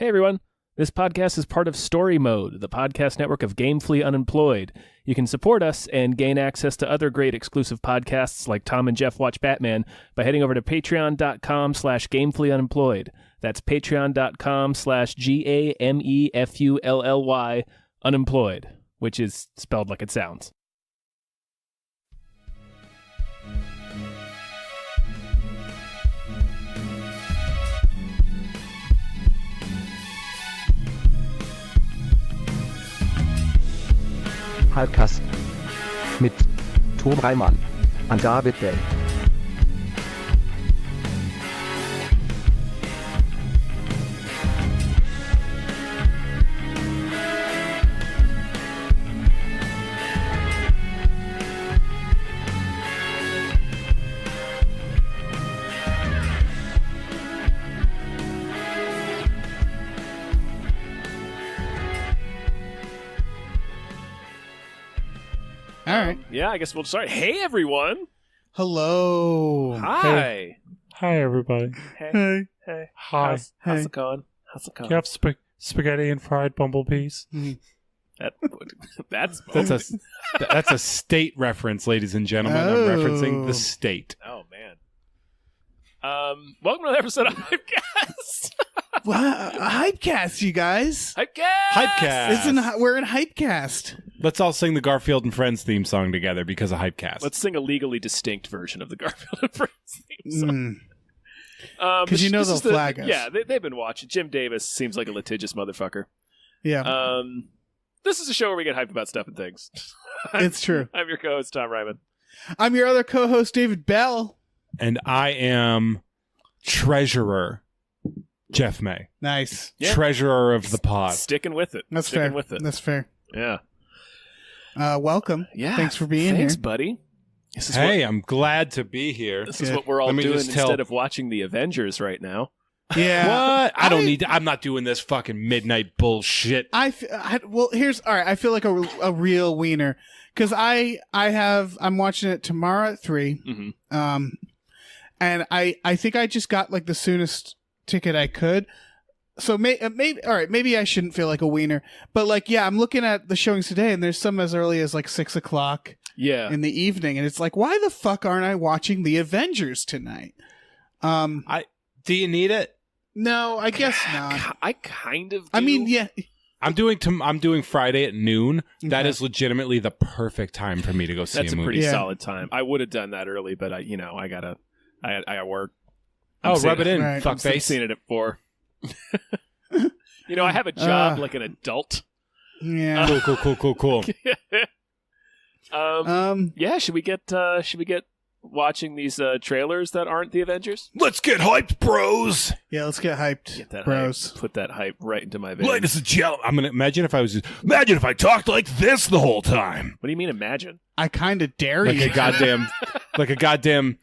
Hey everyone, this podcast is part of Story Mode, the podcast network of Gamefully Unemployed. You can support us and gain access to other great exclusive podcasts like Tom and Jeff Watch Batman by heading over to patreon.com/gamefullyunemployed. That's patreon.com/GAMEFULLY unemployed, which is spelled like it sounds. Hypecast mit Tom Reimann und David Bell. All right. Yeah, I guess we'll start. Hey everyone! Hello. Hi! Hi, everybody. Hey. Hey. Hi. How's Hey. it going? Do you have spaghetti and fried bumblebees? That's That's a state reference, ladies and gentlemen. Oh. I'm referencing the state. Oh man. Welcome to another episode of Hypecast. Wow, Hypecast, you guys. Hypecast. We're in Hypecast. Let's all sing the Garfield and Friends theme song together because of Hypecast. Let's sing a legally distinct version of the Garfield and Friends theme song. Because you know they'll flag us. Yeah, they've been watching. Jim Davis seems like a litigious motherfucker. Yeah, This is a show where we get hyped about stuff and things. it's true. I'm your co-host, Tom Ryman. I'm your other co-host, David Bell. And I am treasurer Jeff May. Nice. Yeah. Treasurer of the pod. Sticking with it. That's Sticking fair. with it. That's fair. Yeah. Welcome. Yeah. Thanks for being Thanks, here. buddy. This is Hey, I'm glad to be here. This is Good. what we're all Let me doing just tell- instead of watching the Avengers right now. Yeah. What? I don't need to, I'm not doing this fucking midnight bullshit. Well, here's all right. I feel like a real wiener because I'm watching it tomorrow at 3. Mm-hmm. And I think I just got like the soonest ticket I could. So maybe all right, maybe I shouldn't feel like a wiener, but like yeah, I'm looking at the showings today, and there's some as early as like 6 o'clock Yeah. in the evening, and it's like, why the fuck aren't I watching the Avengers tonight? Do you need it? No, I guess not. I kind of do. I mean, yeah, I'm doing Friday at noon. That Okay. is legitimately the perfect time for me to go see That's a a movie. pretty Yeah. solid time. I would have done that early, but I gotta work. Oh, seeing rub it in, Right. I'm fuckface. seeing it at 4. I have a job like an adult. yeah. Cool. Yeah, should we get watching these trailers that aren't the Avengers? Let's get hyped, bros. Yeah, let's get hyped, Get that bros. hype, put that hype right into my veins. Ladies and gentlemen, I'm gonna imagine if I talked like this the whole time, What do you mean imagine? I kind of dare like you. a goddamn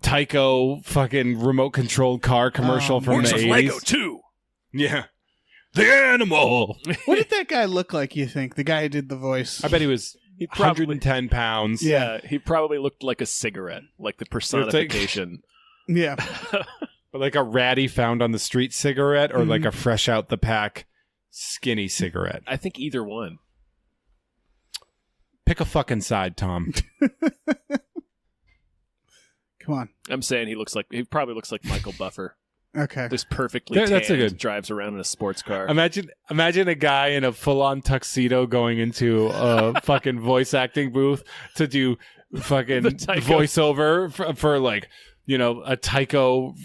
Tyco fucking remote controlled car commercial from Works the with 80s. Lego too. Yeah, the animal. What did that guy look like? You think the guy who did the voice? I bet he was He probably 110 pounds. Yeah, he probably looked like a cigarette, like the personification. Yeah. But like a ratty found on the street cigarette, or like a fresh out the pack skinny cigarette. I think either one. Pick a fucking side, Tom. Come on. I'm saying he probably looks like Michael Buffer. Okay. This perfectly There- that's a tanned, good- drives around in a sports car. Imagine a guy in a full-on tuxedo going into a fucking voice acting booth to do fucking The Tyco. voiceover for like, a Tyco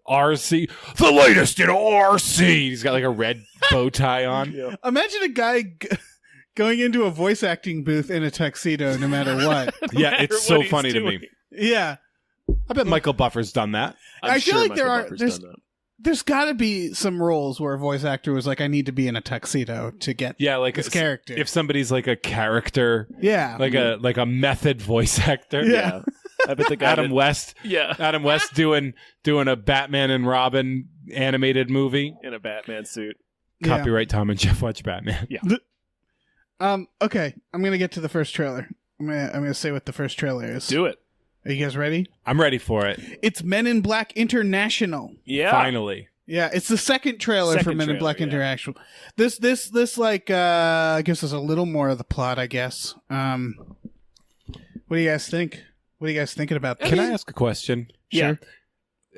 RC, the latest in RC. He's got like a red bow tie on. Yeah. Imagine a guy going into a voice acting booth in a tuxedo, no matter what. Yeah, matter it's so what he's funny to doing. me. Yeah. I bet Michael Buffer's done that. I'm I feel sure like Michael there are- Buffer's there's- done that. There's got to be some roles where a voice actor was like, I need to be in a tuxedo to get Yeah, like this character. if somebody's like a character, yeah. like a method voice actor. Yeah. I bet the guy Adam that- West. Yeah. Adam West doing a Batman and Robin animated movie. In a Batman suit. Yeah. Copyright Tom and Jeff Watch Batman. Okay. I'm going to get to the first trailer. I'm gonna say what the first trailer is. Do it. Are you guys ready? I'm ready for it. It's Men in Black International. Yeah. Finally. Yeah, it's the second trailer for Second Men in trailer, Black yeah. Interaction. This like gives us a little more of the plot, I guess. What do you guys think? What are you guys thinking about this? Can I ask a question? Yeah.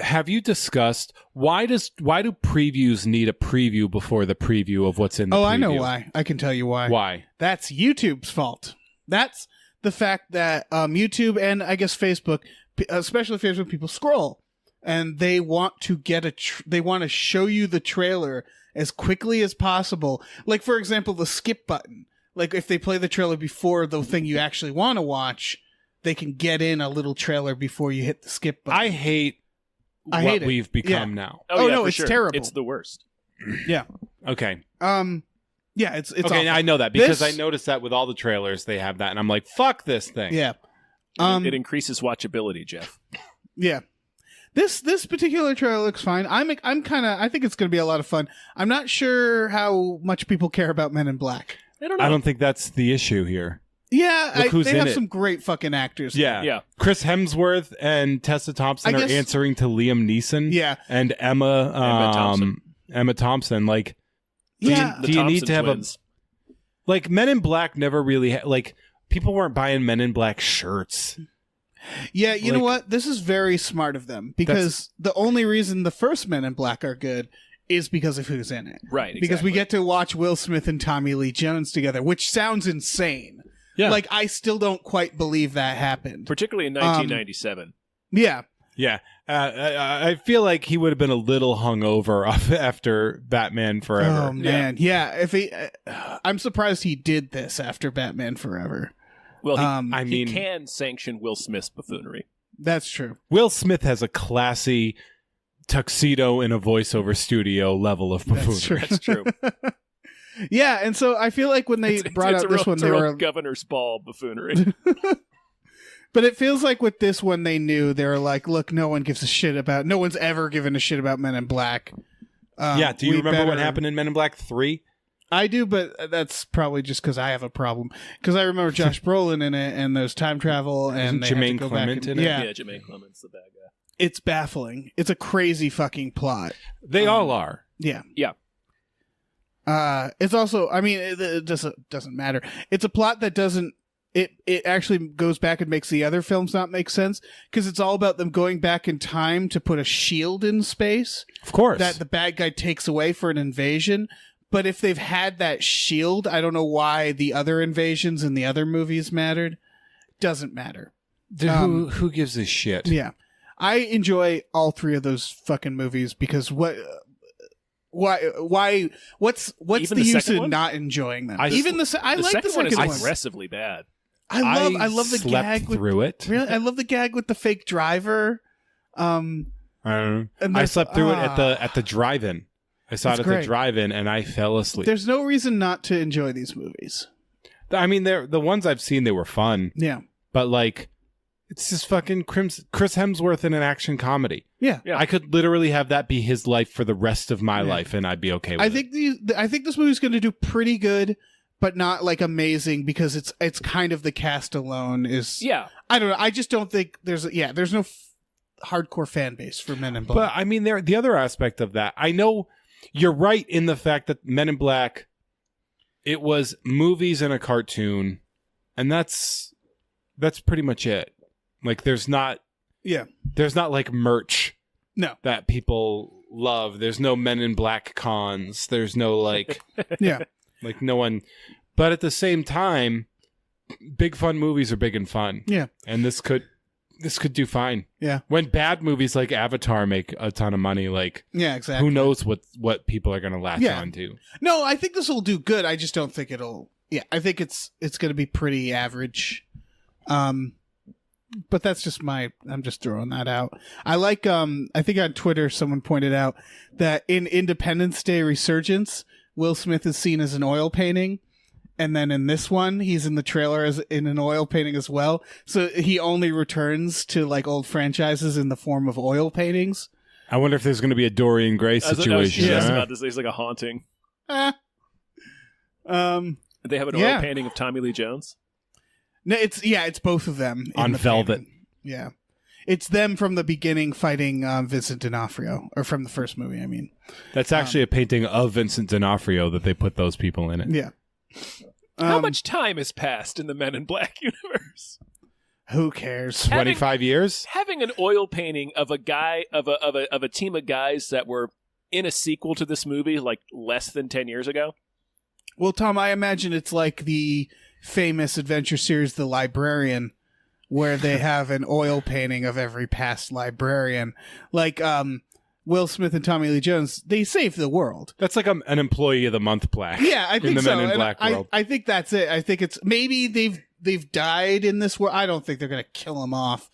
Have you discussed why do previews need a preview before the preview of what's in the preview? I know why. I can tell you why. Why? That's YouTube's fault. That's the fact that YouTube and I guess Facebook, especially Facebook, people scroll and they want to get they want to show you the trailer as quickly as possible. Like for example, the skip button. Like if they play the trailer before the thing you actually want to watch, they can get in a little trailer before you hit the skip button. I hate I what hate it. we've become Yeah. now. Oh, yeah, no, for it's sure. terrible. It's the worst. Yeah. Okay. Yeah, it's Okay, awful. I know that because This- I noticed that with all the trailers they have that, and I'm like, fuck this thing. Yeah. It increases watchability, Jeff. Yeah. This particular trailer looks fine. I think it's going to be a lot of fun. I'm not sure how much people care about Men in Black. I don't know. I don't think that's the issue here. Yeah, Look who's they in have it. some great fucking actors. Yeah. Yeah. Chris Hemsworth and Tessa Thompson I are guess- answering to Liam Neeson. Yeah. And Emma Thompson. Like, Yeah. The do you Thompson need to have twins. like Men in Black never really like people weren't buying Men in Black shirts. Yeah, you know Like- what? This is very smart of them because the only reason the first Men in Black are good is because of who's in it. Right, Because we exactly. get to watch Will Smith and Tommy Lee Jones together, which sounds insane. Yeah. Like, I still don't quite believe that happened. particularly in 1997. Yeah. Yeah. I feel like he would have been a little hungover after Batman Forever. Oh, man. Yeah. If he, I'm surprised he did this after Batman Forever. Well, he, I he mean- can sanction Will Smith's buffoonery. That's true. Will Smith has a classy tuxedo in a voiceover studio level of buffoonery. That's true. That's true. Yeah, and so I feel like when they brought it's out a this real, one, it's a they real were. governor's ball buffoonery. But it feels like with this one, they knew they were like, "Look, no one's ever given a shit about Men in Black." Yeah, do you we remember what better- happened in Men in Black 3? I do, but that's probably just because I have a problem. Because I remember Josh Brolin in it, and there's time travel, and Isn't they had to Jermaine go Clement back and, in it? Yeah, Yeah, Jermaine Clement's the bad guy. it's baffling. It's a crazy fucking plot. They all are. Yeah. Yeah. It's also, I mean, it doesn't matter. It's a plot that doesn't. It actually goes back and makes the other films not make sense because it's all about them going back in time to put a shield in space Of course. that the bad guy takes away for an invasion. But if they've had that shield, I don't know why the other invasions in the other movies mattered. Doesn't matter. Dude, who gives a shit? Yeah, I enjoy all three of those fucking movies because what's Even the the use second in one? not enjoying them? I I The like the second one is second one. aggressively bad. I love the slept gag with through it. really. I love the gag with the fake driver. And I there's- slept through it at the drive-in. I saw That's it at great. the drive-in and I fell asleep. There's no reason not to enjoy these movies. I mean, they're the ones I've seen. They were fun, Yeah, but like, it's just fucking Chris Hemsworth in an action comedy. yeah. Yeah. I could literally have that be his life for the rest of my Yeah. life, and I'd be okay with I it. think I think this movie's going to do pretty good, but not like amazing because it's kind of the cast alone is. Yeah. I don't know. I just don't think there's no hardcore fan base for Men in Black. But I mean, the other aspect of that, I know you're right in the fact that Men in Black, it was movies and a cartoon, and that's pretty much it. Like, there's not like merch No. that people love. There's no Men in Black cons. There's no like Yeah. like no one. But at the same time, big fun movies are big and fun. Yeah. And this could do fine. Yeah. When bad movies like Avatar make a ton of money, like Yeah, exactly. who knows what people are going to latch Yeah. on to. No, I think this will do good. I just don't think it'll. Yeah, I think it's going to be pretty average. But that's just I'm just throwing that out. I like. I think on Twitter someone pointed out that in Independence Day Resurgence, Will Smith is seen as an oil painting, and then in this one, he's in the trailer as in an oil painting as well. So he only returns to like old franchises in the form of oil paintings. I wonder if there's going to be a Dorian Gray I was situation. just huh? about this. There's like a haunting. Eh. They have an Yeah. oil painting of Tommy Lee Jones. No, it's both of them in On the velvet. painting. Yeah, it's them from the beginning fighting Vincent D'Onofrio, or from the first movie, I mean. That's actually a painting of Vincent D'Onofrio that they put those people in it. Yeah. How much time has passed in the Men in Black universe? Who cares? 25 years? Having an oil painting of a guy of a team of guys that were in a sequel to this movie like less than 10 years ago. Well, Tom, I imagine it's like the famous adventure series The Librarian, where they have an oil painting of every past librarian. Like Will Smith and Tommy Lee Jones, they saved the world. That's like an employee of the month plaque. Yeah, I think in the so. Men in And Black world. I think that's it. I think it's maybe they've died in this world. I don't think they're going to kill them off.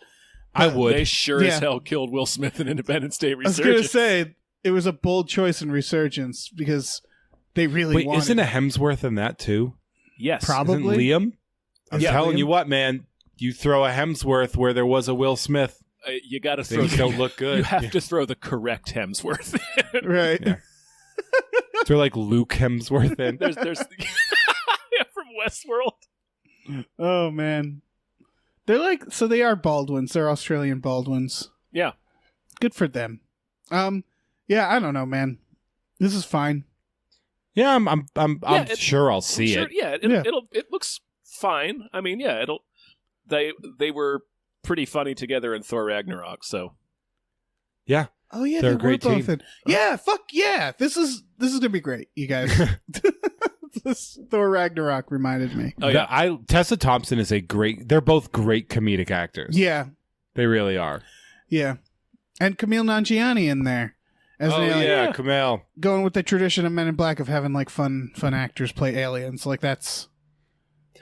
I would. They sure Yeah. as hell killed Will Smith in Independence Day I was Resurgence. going to say it was a bold choice in Resurgence because they really Wait, wanted. isn't a Hemsworth in that too? Yes. Probably. Isn't Liam? I'm Yeah, telling Liam. you what, man. You throw a Hemsworth where there was a Will Smith, You got to throw. things don't look good. You have to throw the correct Hemsworth. Right. Yeah. Throw like Luke Hemsworth in. there's yeah, from Westworld. Oh man, they're like, so they are Baldwins. They're Australian Baldwins. Yeah. Good for them. Yeah, I don't know, man. This is fine. Yeah, I'm sure I'll I'm see sure- it. Yeah, it looks fine. I mean, yeah, they were pretty funny together in Thor Ragnarok, so Yeah. Oh yeah, They're they a great were both team. in. Yeah, fuck yeah. This is gonna be great, you guys. This Thor Ragnarok reminded me. Oh yeah. Tessa Thompson is they're both great comedic actors. Yeah, They really are. yeah. And Camille Nanjiani in there as an Oh alien. yeah, Kumail. Going with the tradition of Men in Black of having like fun actors play aliens. Like that's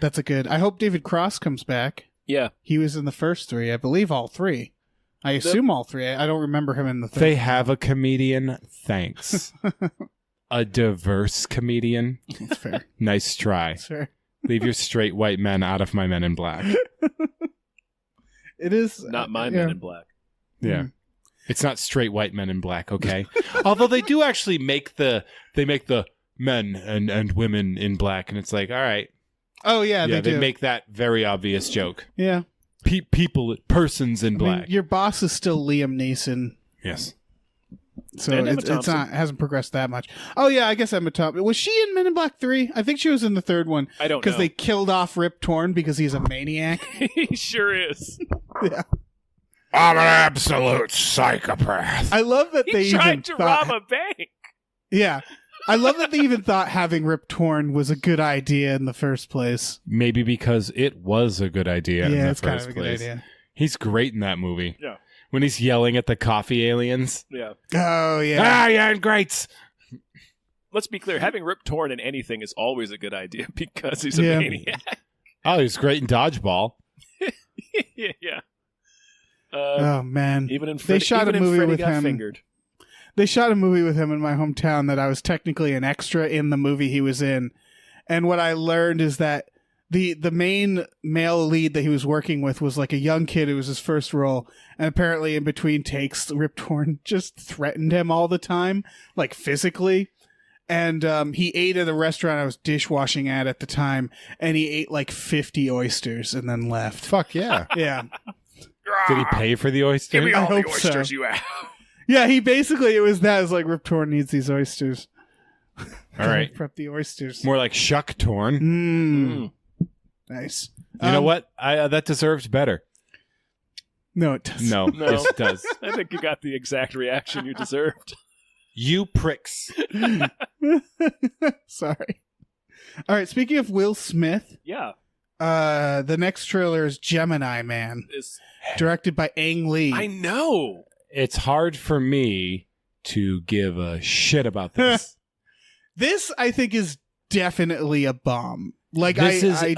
a good. I hope David Cross comes back. Yeah. He was in the first three, I believe all three. I assume all three. I don't remember him in the third. They have a comedian. Thanks. A diverse comedian. That's fair. Nice try. That's fair. Leave your straight white men out of my Men in Black. It is Not my yeah. Men in Black. Yeah. Mm. It's not straight white men in black, okay? Although they do actually make the men and women in black, and it's like, all right. Oh yeah, Yeah, they do. make that very obvious joke. Yeah, Persons in I black. mean, your boss is still Liam Neeson, Yes. so And Emma it's Thompson. not hasn't progressed that much. Oh yeah, I guess Emma Thompson. Was she in Men in Black 3? I think she was in the third one I don't know. because they killed off Rip Torn because he's a maniac. He sure is. Yeah, I'm an absolute psychopath. I love that they He even tried to thought. rob a bank. Yeah, I love that they even thought having Rip Torn was a good idea in the first place. Maybe because it was a good idea in Yeah, the it's kind first of a good place. idea. He's great in that movie. Yeah. When he's yelling at the coffee aliens. Yeah. Oh yeah, Yeah, great. Let's be clear. Having Rip Torn in anything is always a good idea because he's a Yeah. maniac. Oh, he's great in Dodgeball. Yeah. oh man, Even in they Freddy, shot a even in movie Freddy with got him. fingered. They shot a movie with him in my hometown that I was technically an extra in the movie he was in. And what I learned is that the main male lead that he was working with was like a young kid. It was his first role. And apparently in between takes, Rip Torn just threatened him all the time, like physically. And he ate at a restaurant I was dishwashing at the time. And he ate like 50 oysters and then left. Fuck yeah. Yeah. Did he pay for the oyster? Give me I all the hope so. oysters you have. Yeah, he basically, it was that. It was like, Rip Torn needs these oysters. All right. Prep the oysters. More like Shuck Torn. Mm. Nice. You know what? That deserves better. No, it doesn't. No, No. yes, it does. I think you got the exact reaction you deserved. You pricks. Sorry. All right. Speaking of Will Smith, Yeah. the next trailer is Gemini Man, directed by Ang Lee. I know. It's hard for me to give a shit about this. This, I think, is definitely a bomb. Like This is I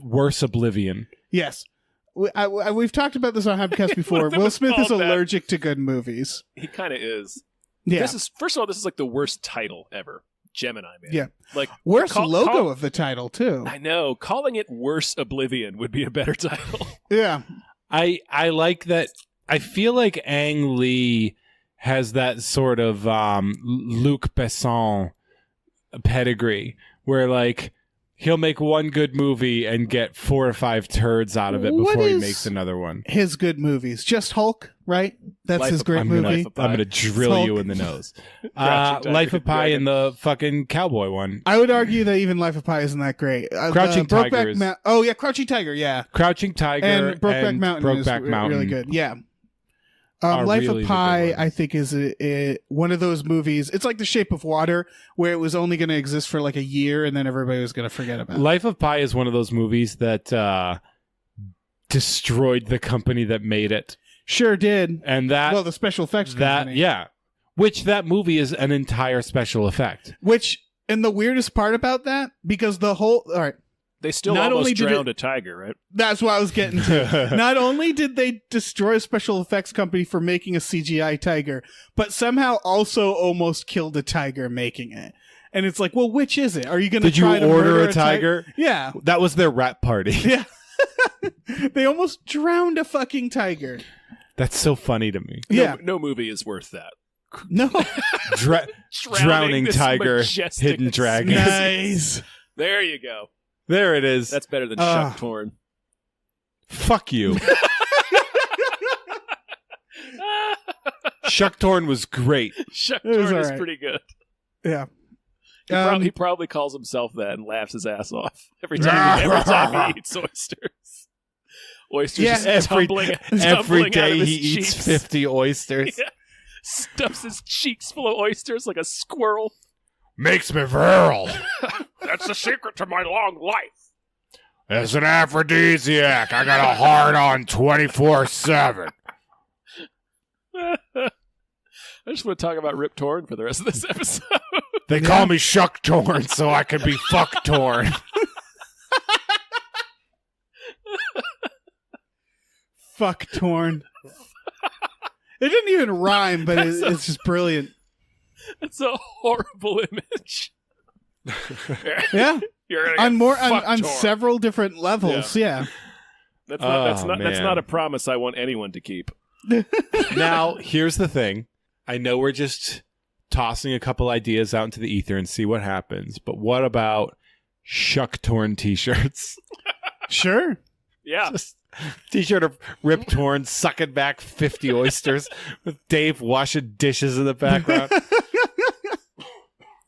worse Oblivion. yes. We've talked about this on Hypecast before. What if it Will was Smith is called that? allergic to good movies. He kind of is. Yeah. This is first of all, this is like the worst title ever. Gemini Man. Yeah. Like Worst logo call- of the title too. I know. Calling it Worse Oblivion would be a better title. Yeah. I like that. I feel like Ang Lee has that sort of Luc Besson pedigree where like he'll make one good movie and get 4 or 5 turds out of it What before he is- makes another one. His good movies. Just Hulk, right? That's Life his of- great I'm movie. gonna drill Hulk. you in the nose. Crouching Tiger, Life of Pi Dragon. and the fucking cowboy one. I would argue that even Life of Pi isn't that great. Crouching Tiger Brokeback is- Oh yeah, Crouching Tiger. Yeah, Crouching Tiger and Brokeback Mountain is Brokeback Mountain. really good. Yeah. Are Life really of the Pi, good I ones. think, is one of those movies. It's like The Shape of Water, where it was only going to exist for like a year, and then everybody was going to forget about it. Life of Pi is one of those movies that destroyed the company that made it, Sure did. and that Well, the special effects that company. yeah, which that movie is an entire special effect. Which, and the weirdest part about that, because the whole, all right, They still Not only almost did drowned a tiger, right? that's what I was getting to. Not only did they destroy a special effects company for making a CGI tiger, but somehow also almost killed a tiger making it. And it's like, well, which is it? Are you going to Did you try to order murder a tiger? Yeah. That was their rap party. Yeah. They almost drowned a fucking tiger. That's so funny to me. Yeah. No movie is worth that. No. Drowning this tiger, majestic hidden dragon. Nice. There you go. There it is. That's better than Ah. Shuck Torn. Fuck you. Shuck Torn was great. Shuck It was Torn is alright. pretty good. Yeah. He probably calls himself that and laughs his ass off every time he eats oysters. Oysters Yeah, just tumbling Every out of day his he eats cheeks. 50 oysters. Yeah. Stuffs his cheeks full of oysters like a squirrel. Makes me virile. That's the secret to my long life. As an aphrodisiac, I got a hard on 24/7. I just want to talk about Rip Torn for the rest of this episode. They call me Shuck Torn so I can be fuck torn. Fuck torn. It didn't even rhyme, but it's just brilliant. That's a horrible image. Yeah. You're gonna On get more fuck on torn. several different levels. Yeah. That's Oh, that's man. not a promise I want anyone to keep. Now, here's the thing. I know we're just tossing a couple ideas out into the ether and see what happens, but what about Shuck Torn t-shirts? Sure. Yeah. Just t-shirt of Rip Torn sucking back 50 oysters with Dave washing dishes in the background.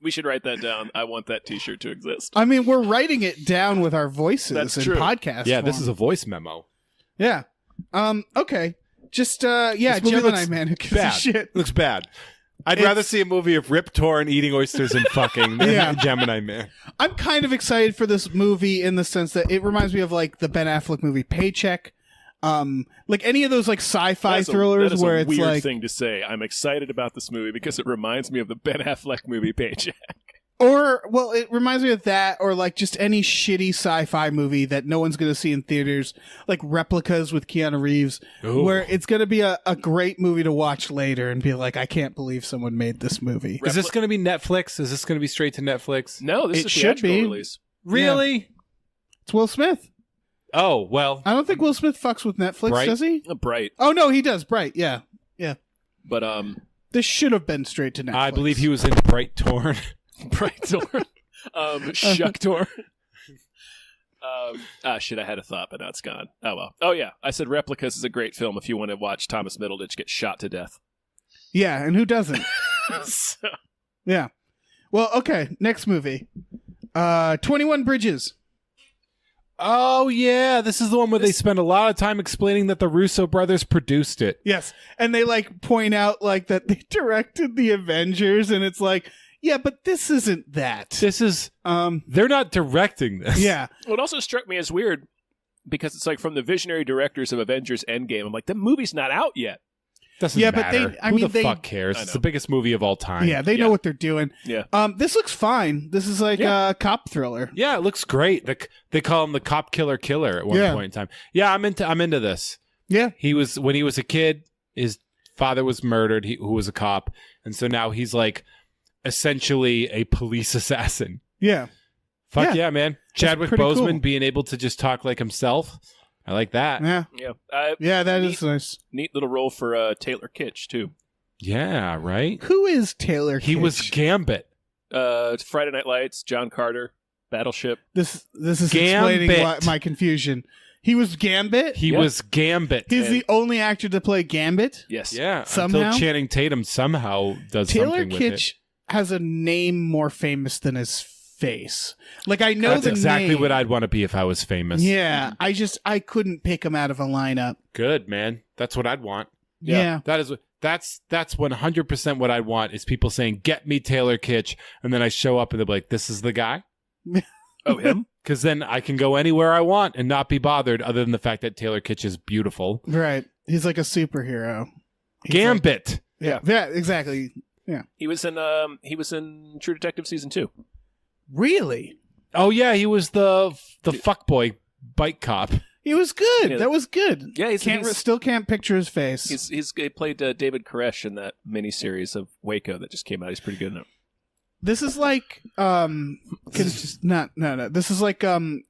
We should write that down. I want that t-shirt to exist. I mean, we're writing it down with our voices That's in true. podcast Yeah, this form. is a voice memo. Yeah. Okay. Just yeah, This movie Gemini looks man who gives a Bad. shit. Looks bad. I'd It's- rather see a movie of Rip Torn eating oysters and fucking than Yeah. Gemini Man. I'm kind of excited for this movie in the sense that it reminds me of like the Ben Affleck movie Paycheck. Like any of those like sci-fi That thrillers is where a it's weird like thing to say. I'm excited about this movie because it reminds me of the Ben Affleck movie Paycheck. or well, it reminds me of that or like just any shitty sci-fi movie that no one's going to see in theaters, like Replicas with Keanu Reeves, Ooh. where it's going to be a great movie to watch later and be like, I can't believe someone made this movie. Is this going to be Netflix? Is this going to be straight to Netflix? No, this It is should theatrical be. release. Really? It's Will Smith. Oh, well. I don't think Will Smith fucks with Netflix, Right. does he? Bright, Oh no, he does. Bright, yeah. but This should have been straight to Netflix. I believe he was in Bright Torn. Bright Torn, Shuck Torn. Shit, I had a thought, but now it's gone. Oh well. Oh yeah, I said Replicas is a great film if you want to watch Thomas Middleditch get shot to death. Yeah, and who doesn't? So, Yeah. Well, okay. Next movie. 21 Bridges. Oh, yeah. This is the one where they spend a lot of time explaining that the Russo brothers produced it. Yes, and they like point out like that they directed the Avengers, and it's like, yeah, but this isn't that. This is... They're not directing this. Yeah. well, it also struck me as weird because it's like from the visionary directors of Avengers Endgame. I'm like, the movie's not out yet. Doesn't Yeah, but matter. they- I Who mean, the they- fuck cares? I It's know. the biggest movie of all time. Yeah, they Yeah. know what they're doing. Yeah. This looks fine. This is like a cop thriller. Yeah, it looks great. They call him the cop killer at one Yeah. point in time. Yeah, I'm into this. Yeah. When he was a kid, his father was murdered, who was a cop, and so now he's like essentially a police assassin. Yeah. Fuck Yeah. yeah, man. Chadwick pretty Boseman cool. being able to just talk like himself. I like that. Yeah. Yeah. Yeah, that Neat. is nice. Neat little role for Taylor Kitsch too. Yeah, right? Who is Taylor He was Kitsch? Gambit. Friday Night Lights, John Carter, Battleship. This is Gambit. explaining my confusion. He was Gambit? He was Gambit. He's the only actor to play Gambit? Yes. Yeah, Somehow? until Channing Tatum somehow does Taylor something with it. Kitsch has a name more famous than his face. Like, I know That's the exactly name. what I'd want to be if I was famous. Yeah, I couldn't pick him out of a lineup. Good, man. That's what I'd want. Yeah. That's 100% what I want is people saying, "Get me Taylor Kitsch," and then I show up and they're like, "This is the guy." Oh, him? Because then I can go anywhere I want and not be bothered, other than the fact that Taylor Kitsch is beautiful. Right. He's like a superhero. He's Gambit. like- yeah, exactly. He was in True Detective season 2. Really? Oh yeah, he was the fuckboy bike cop. He was good. Yeah. That was good. Yeah, Still can't picture his face. he played David Koresh in that miniseries of Waco that just came out. He's pretty good in it. This is like This is like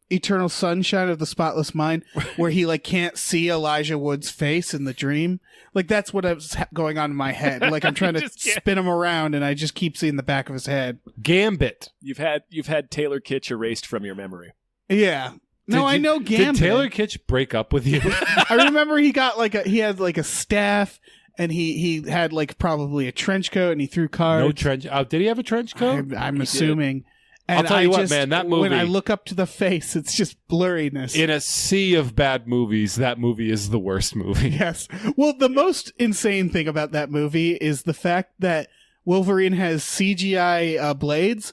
Eternal Sunshine of the Spotless Mind, where he like can't see Elijah Wood's face in the dream. Like that's what was going on in my head. Like I'm trying to Just can't. spin him around, and I just keep seeing the back of his head. Gambit. You've had Taylor Kitsch erased from your memory. Yeah. No, I know Did Gambit. Taylor Kitsch break up with you? I remember he had like a staff, and he had like probably a trench coat, and he threw cards. No trench. Oh, did he have a trench coat? I'm assuming. And I'll tell you I what, just, man, that when I movie- look up to the face, it's just blurriness. In a sea of bad movies, that movie is the worst movie. Yes. Well, the most insane thing about that movie is the fact that Wolverine has CGI blades,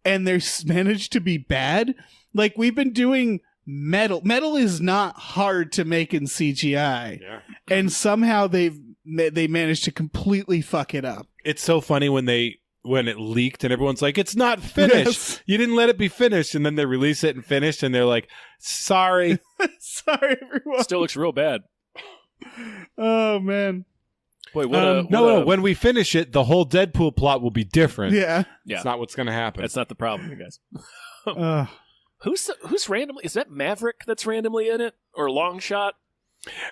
and they're managed to be bad. Like, we've been doing metal. Metal is not hard to make in CGI. Yeah. And somehow they managed to completely fuck it up. It's so funny when it leaked and everyone's like, "It's not finished. Yes. You didn't let it be finished," and then they release it and finish, and they're like, "Sorry." Sorry, everyone. Still looks real bad. Oh, man. Boy, what No. When we finish it, the whole Deadpool plot will be different. Yeah. Yeah. It's not what's going to happen. That's not the problem, you guys. Uh, Who's randomly? Is that Maverick that's randomly in it, or Longshot?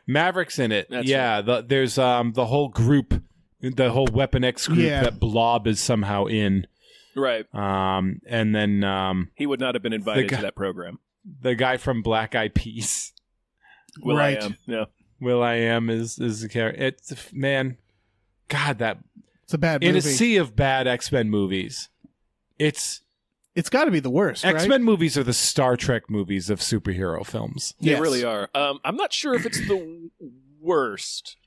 Maverick's in it. That's yeah. There's the whole group, the whole Weapon X group Yeah. that Blob is somehow in. Right. And then He would not have been invited guy- to that program. the guy from Black Eyed Peas, Will Right. I Am. Yeah. will.i.am is the character. It's man, God, that it's a bad in movie. a sea of bad X-Men movies, it's It's got to be the worst, right? X-Men movies are the Star Trek movies of superhero films. They Yes. really are. I'm not sure if it's the worst.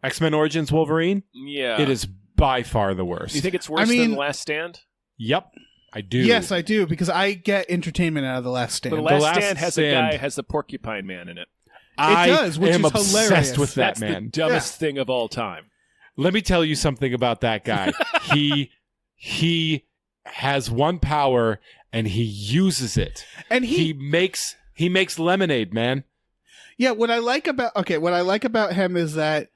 X-Men Origins Wolverine, Yeah. it is by far the worst. Do you think it's worse I mean- than Last Stand? Yep, I do. Yes, I do, because I get entertainment out of The Last Stand. The Last Last Stand has a Stand. guy has the Porcupine Man in it. I does, which am is obsessed hilarious. with that That's man. the dumbest thing of all time. Let me tell you something about that guy. he has one power and he uses it. And He makes lemonade, man. yeah, what I like about him is that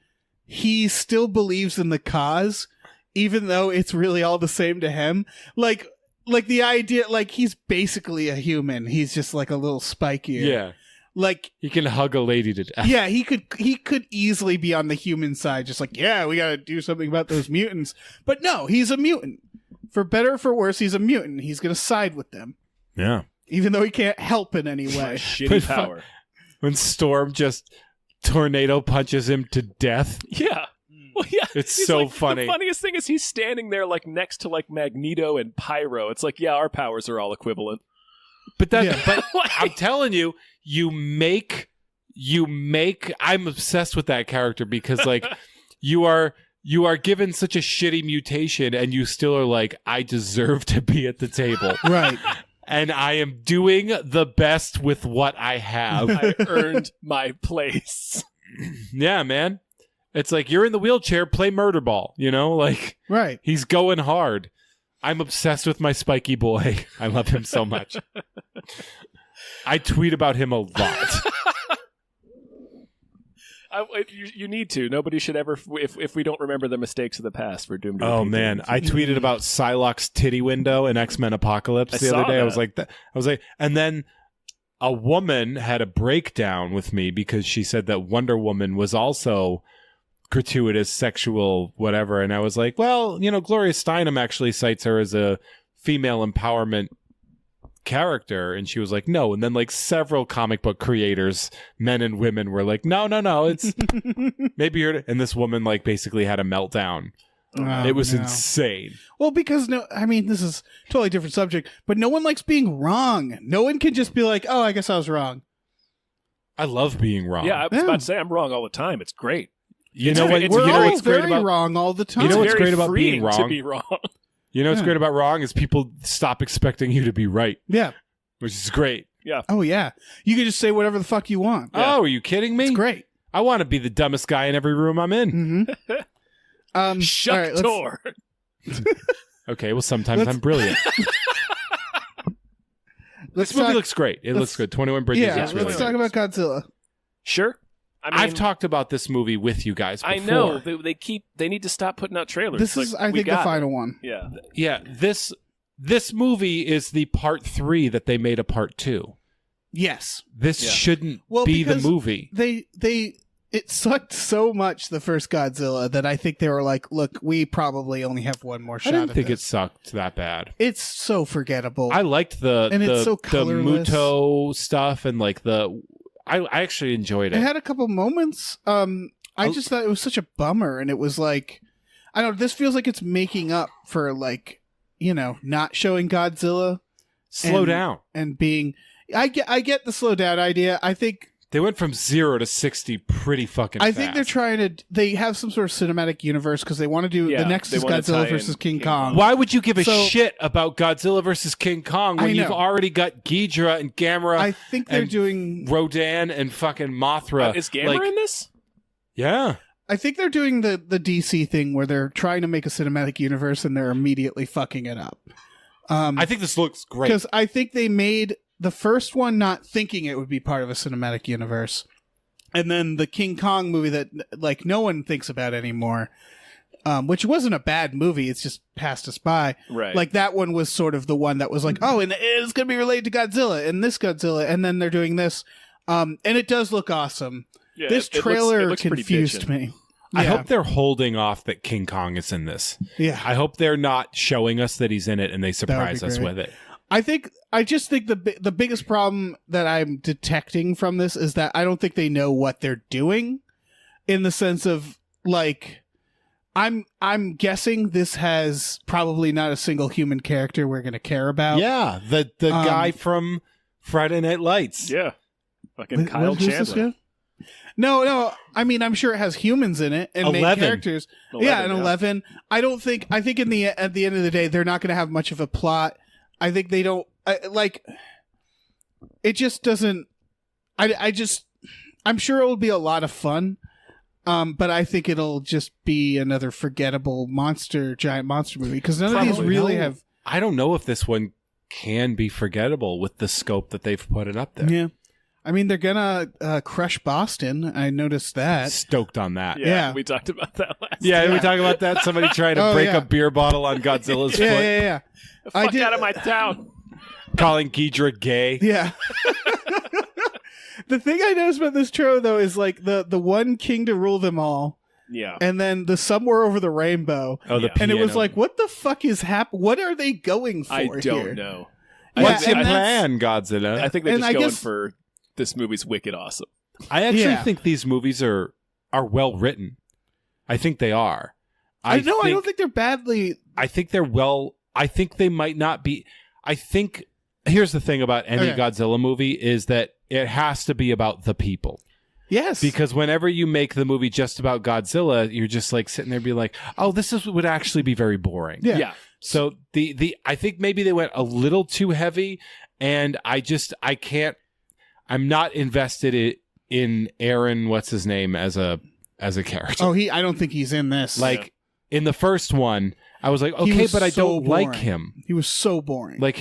he still believes in the cause, even though it's really all the same to him. Like the idea, like he's basically a human. He's just like a little spikier. Yeah. Like, He can hug a lady to death. yeah, he could easily be on the human side, just like, yeah, we got to do something about those mutants. But no, he's a mutant. For better or for worse, he's a mutant. He's going to side with them, Yeah. even though he can't help in any way. Shitty But power. When Storm just tornado punches him to death. Yeah. Well, yeah. It's He's so like, funny. The funniest thing is he's standing there like next to like Magneto and Pyro. It's like, yeah, our powers are all equivalent. But that Yeah. but I'm telling you, you make I'm obsessed with that character because like you are given such a shitty mutation and you still are like, I deserve to be at the table. Right. And I am doing the best with what I have. I earned my place. Yeah, man. It's like you're in the wheelchair, play murder ball, you know? Like Right. he's going hard. I'm obsessed with my spiky boy. I love him so much. I tweet about him a lot. You need to. Nobody should ever. If we don't remember the mistakes of the past, we're doomed to Oh repeat man, them. I tweeted about Psylocke's titty window in X-Men Apocalypse I the other saw day. that. I was like, and then a woman had a breakdown with me because she said that Wonder Woman was also gratuitous sexual whatever, and I was like, well, you know, Gloria Steinem actually cites her as a female empowerment character, and she was like, no. And then like several comic book creators, men and women, were like, no, it's maybe you're. And this woman like basically had a meltdown. It was insane. Well, because this is a totally different subject, but no one likes being wrong. No one can just be like, oh, I guess I was wrong. I love being wrong. Yeah, I was about to say I'm wrong all the time. It's great. You know what? We're you know all what's great very about wrong all the time. You know what's Very great about being freeing wrong? to be wrong. You know what's great about wrong is people stop expecting you to be right, Yeah. which is great. Oh, yeah. You can just say whatever the fuck you want. Yeah. Oh, are you kidding me? It's great. I want to be the dumbest guy in every room I'm in. Mm-hmm. Shut the door. Okay, well, sometimes Let's- I'm brilliant. This movie looks great. It looks good. 21 Bridges Yeah, looks really let's good. talk about Godzilla. Sure. I mean, I've talked about this movie with you guys before. I know they need to stop putting out trailers. This is, I we think, the got final it. one. Yeah. Yeah, this movie is the part 3 that they made a part 2. Yes. This Yeah. shouldn't Well, be the because movie. It sucked so much, the first Godzilla, that I think they were like, look, we probably only have one more shot I didn't at think it this. sucked that bad. It's so forgettable. I liked the And it's so the colorless. Muto stuff and like I actually enjoyed It it. had a couple moments. I just thought it was such a bummer, and it was like, I don't know, this feels like it's making up for, like, not showing Godzilla Slow and- down. and being. I get the slow down idea. I think They went from 0 to 60 pretty fucking fast. I think they're trying to. They have some sort of cinematic universe because they want to do Yeah, the next they is wanna Godzilla tie versus in King King Kong. Kong. Why would you give a So- shit about Godzilla versus King Kong I when you've know. already got Ghidorah and Gamera I think they're and doing. Rodan and fucking Mothra? Is Gamera in this? Yeah. I think they're doing the DC thing where they're trying to make a cinematic universe and they're immediately fucking it up. I think this looks great. Because I think they made the first one not thinking it would be part of a cinematic universe. And then the King Kong movie that like no one thinks about anymore, which wasn't a bad movie. It's just passed us by. Right. Like that one was sort of the one that was like, oh, and it's going to be related to Godzilla and this Godzilla. And then they're doing this. And it does look awesome. Yeah, This it looks- trailer it looks pretty confused bitchin'. me. I Yeah. hope they're holding off that King Kong is in this. Yeah. I hope they're not showing us that he's in it and they surprise us great. with it. I just think the biggest problem that I'm detecting from this is that I don't think they know what they're doing, in the sense of like, I'm guessing this has probably not a single human character we're going to care about. Yeah, the guy from Friday Night Lights. Yeah. Fucking Wh- Kyle who's this Chandler. guy? No. I mean, I'm sure it has humans in it and main 11. characters. 11. I think at the end of the day, they're not going to have much of a plot. I think they don't like. It just doesn't. I'm sure it will be a lot of fun. But I think it'll just be another forgettable giant monster movie because none of these Probably. really No. have. I don't know if this one can be forgettable with the scope that they've put it up there. Yeah, I mean they're gonna crush Boston. I noticed that. Stoked on that. Yeah. We talked about that last Yeah, time. we talk about that. Somebody trying to Oh, break yeah. a beer bottle on Godzilla's foot, Yeah. Fuck out of my town. calling Ghidorah gay. Yeah. The thing I noticed about this trailer though is like the one king to rule them all, Yeah. and then the somewhere over the rainbow, Oh, the Yeah. and it was piano. like, what the fuck is happening? What are they going for? I here? don't know. What's Yeah, your and plan, Godzilla? I think they're And just I going guess- for this movie's wicked awesome. I actually Yeah. think these movies are well written. I think they are. I don't think they're badly. I think they're well. I think they might not be. I think here's the thing about any Okay. Godzilla movie is that it has to be about the people. Yes, Because whenever you make the movie just about Godzilla, you're just like sitting there and be like, oh, would actually be very boring. Yeah. So I think maybe they went a little too heavy, and I'm not invested in Aaron, what's his name, as a character. Oh, I don't think he's in this. Like in the first one, I was like, He okay, was but I so don't like boring. him. he was so boring. Like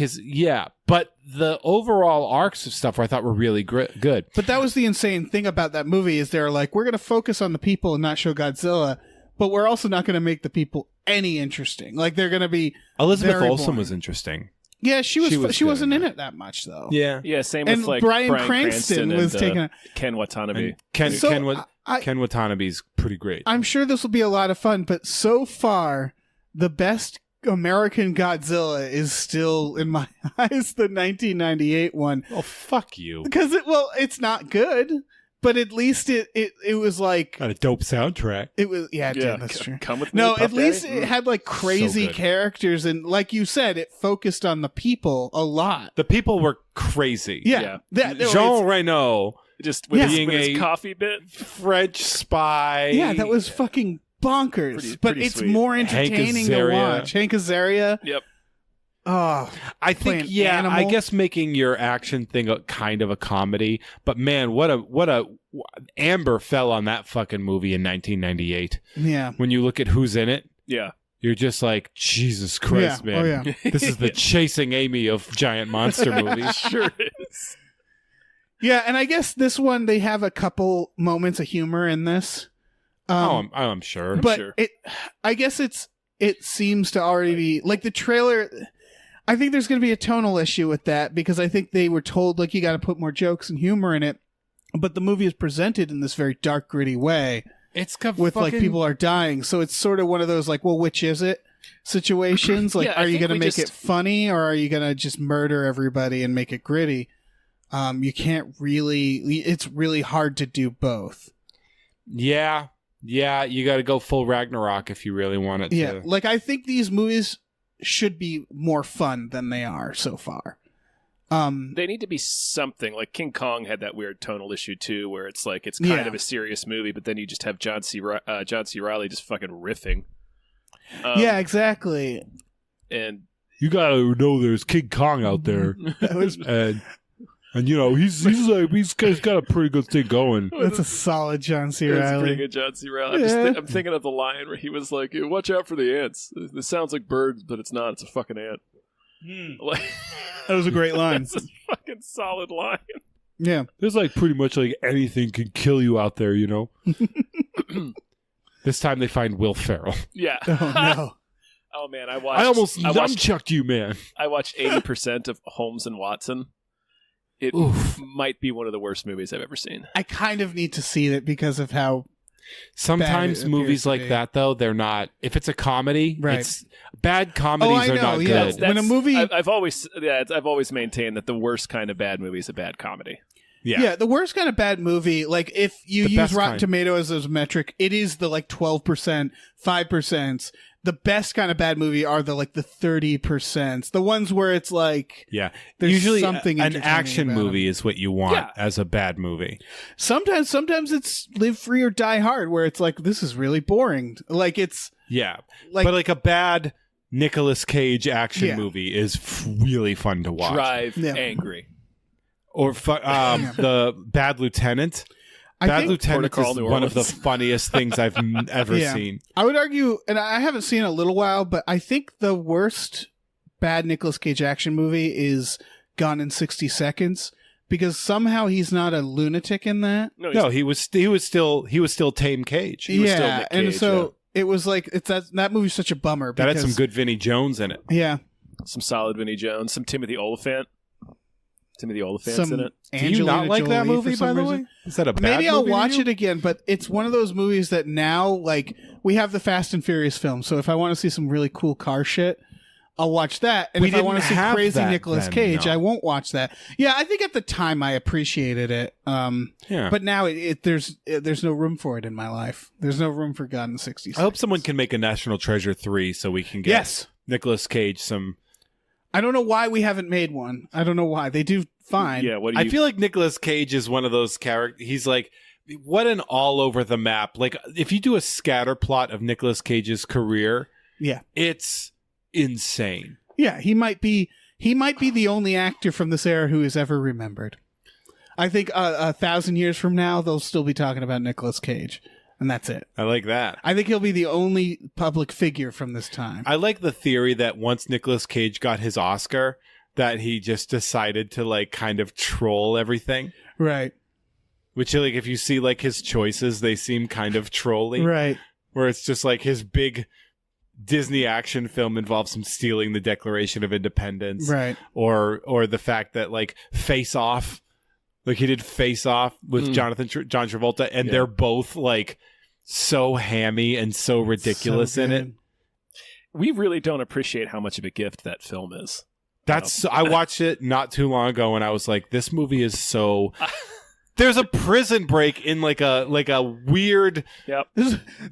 but the overall arcs of stuff I thought were really good. But that was the insane thing about that movie is they're like, we're going to focus on the people and not show Godzilla, but we're also not going to make the people any interesting. Like they're going to be. Elizabeth very Olsen boring. was interesting. Yeah, she She was. was She good wasn't in in it that much though. Yeah. Yeah, same And with like Bryan Cranston was and, taking a- Ken Watanabe. And So, Ken Watanabe's pretty great. I'm sure this will be a lot of fun, but so far, the best American Godzilla is still, in my eyes, the 1998 one. Oh, fuck you. Because it's not good, but at least it was like Got a dope soundtrack. it was. Yeah, dude, that's true. Come with me, No, Puff at least Daddy. it had like crazy good. characters, and like you said, it focused on the people a lot. The people were crazy. Yeah, Jean Reno, just with, Yeah. with his coffee bit. French spy. yeah, that was fucking bonkers. But pretty it's sweet. more Hank entertaining to Azaria. watch. Hank Azaria. Yep. Oh, I playing think, yeah, Animal. I guess making your action thing a kind of a comedy, but man, what a Amber fell on that fucking movie in 1998. yeah. When you look at who's in it, Yeah. you're just like, Jesus Christ, Yeah. man. Oh, yeah. This is the Chasing Amy of giant monster movies. Sure is. Yeah, and I guess this one, they have a couple moments of humor in this. I'm sure. But sure. I guess it seems to already be like the trailer. I think there's going to be a tonal issue with that because I think they were told like you got to put more jokes and humor in it, but the movie is presented in this very dark, gritty way It's got with like fucking- people are dying, so it's sort of one of those like, well, which is it situations? Like, Yeah, I are you think going to we make it funny or are you going to just murder everybody and make it gritty? You can't really. It's really hard to do both. Yeah, you got to go full Ragnarok if you really want it Yeah, to. like I think these movies should be more fun than they are so far. They need to be something. Like King Kong had that weird tonal issue too, where it's like it's kind Yeah. of a serious movie, but then you just have John C. Reilly just fucking riffing. Yeah, exactly. And You got to know there's King Kong out there. That was And you know, he's got a pretty good thing going. that's a solid John C. it's Riley. pretty good, John C. Reilly. Yeah. I'm thinking of the line where he was like, "Watch out for the ants. This sounds like birds, but it's not. It's a fucking ant." Like, That was a great line. it's a fucking solid line. Yeah, There's like pretty much like anything can kill you out there, you know. This time they find Will Ferrell. Yeah. Oh no. Oh man, I watched. I almost I watched nunchucked you, man. I watched 80% of Holmes and Watson. It Oof. might be one of the worst movies I've ever seen. I kind of need to see that because of how. Sometimes Bad it movies appears to like be. that, though, they're not. If it's a comedy, Right. it's bad comedies I are know, not yeah. good. When a movie- I've always maintained that the worst kind of bad movie is a bad comedy. Yeah. The worst kind of bad movie, like if you The use best Rotten kind. Tomatoes as a metric, it is the like 12%, 5%. The best kind of bad movie are the like the 30%. The ones where it's like Yeah. there's Usually, something an entertaining action about movie is what you want Yeah. as a bad movie. sometimes it's Live Free or Die Hard where it's like this is really boring. Like it's Yeah. like But like a bad Nicolas Cage action Yeah. movie is really fun to watch. Drive Yeah. angry. Or the Bad Lieutenant. I Bad think Lieutenant Port of is Call, New one of the Orleans. funniest things I've ever Yeah. seen. I would argue, and I haven't seen it in a little while, but I think the worst bad Nicolas Cage action movie is Gone in 60 Seconds because somehow he's not a lunatic in that. No, he was still Tame Cage. He was still Yeah, Nick and Cage, so it was like it's that movie's such a bummer. That had because- some good Vinnie Jones in it. yeah, some solid Vinnie Jones, some Timothy Olyphant. Timothy Olyphant's some in it. Do you Angelina not like that Jolie for movie, some by the reason. way? Is that a bad Maybe I'll movie to watch you? it again, but it's one of those movies that now, like, we have the Fast and Furious films, so if I want to see some really cool car shit, I'll watch that. And We if I want to didn't see have crazy that Nicolas then, Cage, no. I won't watch that. Yeah, I think at the time I appreciated it, Yeah. but now there's no room for it in my life. There's no room for God in 60 I hope someone can make a National Treasure 3 so we can get Yes. Nicolas Cage some... I don't know why we haven't made one. I don't know why. They do fine. Yeah, what do you I feel like Nicolas Cage is one of those characters. He's like, what an all over the map. Like, if you do a scatter plot of Nicolas Cage's career, Yeah. it's insane. Yeah, he might be the only actor from this era who is ever remembered. I think 1,000 years from now they'll still be talking about Nicolas Cage, and that's it. I like that. I think he'll be the only public figure from this time. I like the theory that once Nicolas Cage got his Oscar, that he just decided to like kind of troll everything. Right. Which, like, if you see like his choices, they seem kind of trolly. Right. Where it's just like his big Disney action film involves him stealing the Declaration of Independence, Right. or the fact that like Face Off, like he did Face Off with John Travolta, and Yeah. they're both like so hammy and so ridiculous So in it. good. we really don't appreciate how much of a gift that film is. I watched it not too long ago, and I was like, "This movie is so." There's a prison break in like a weird. Yep.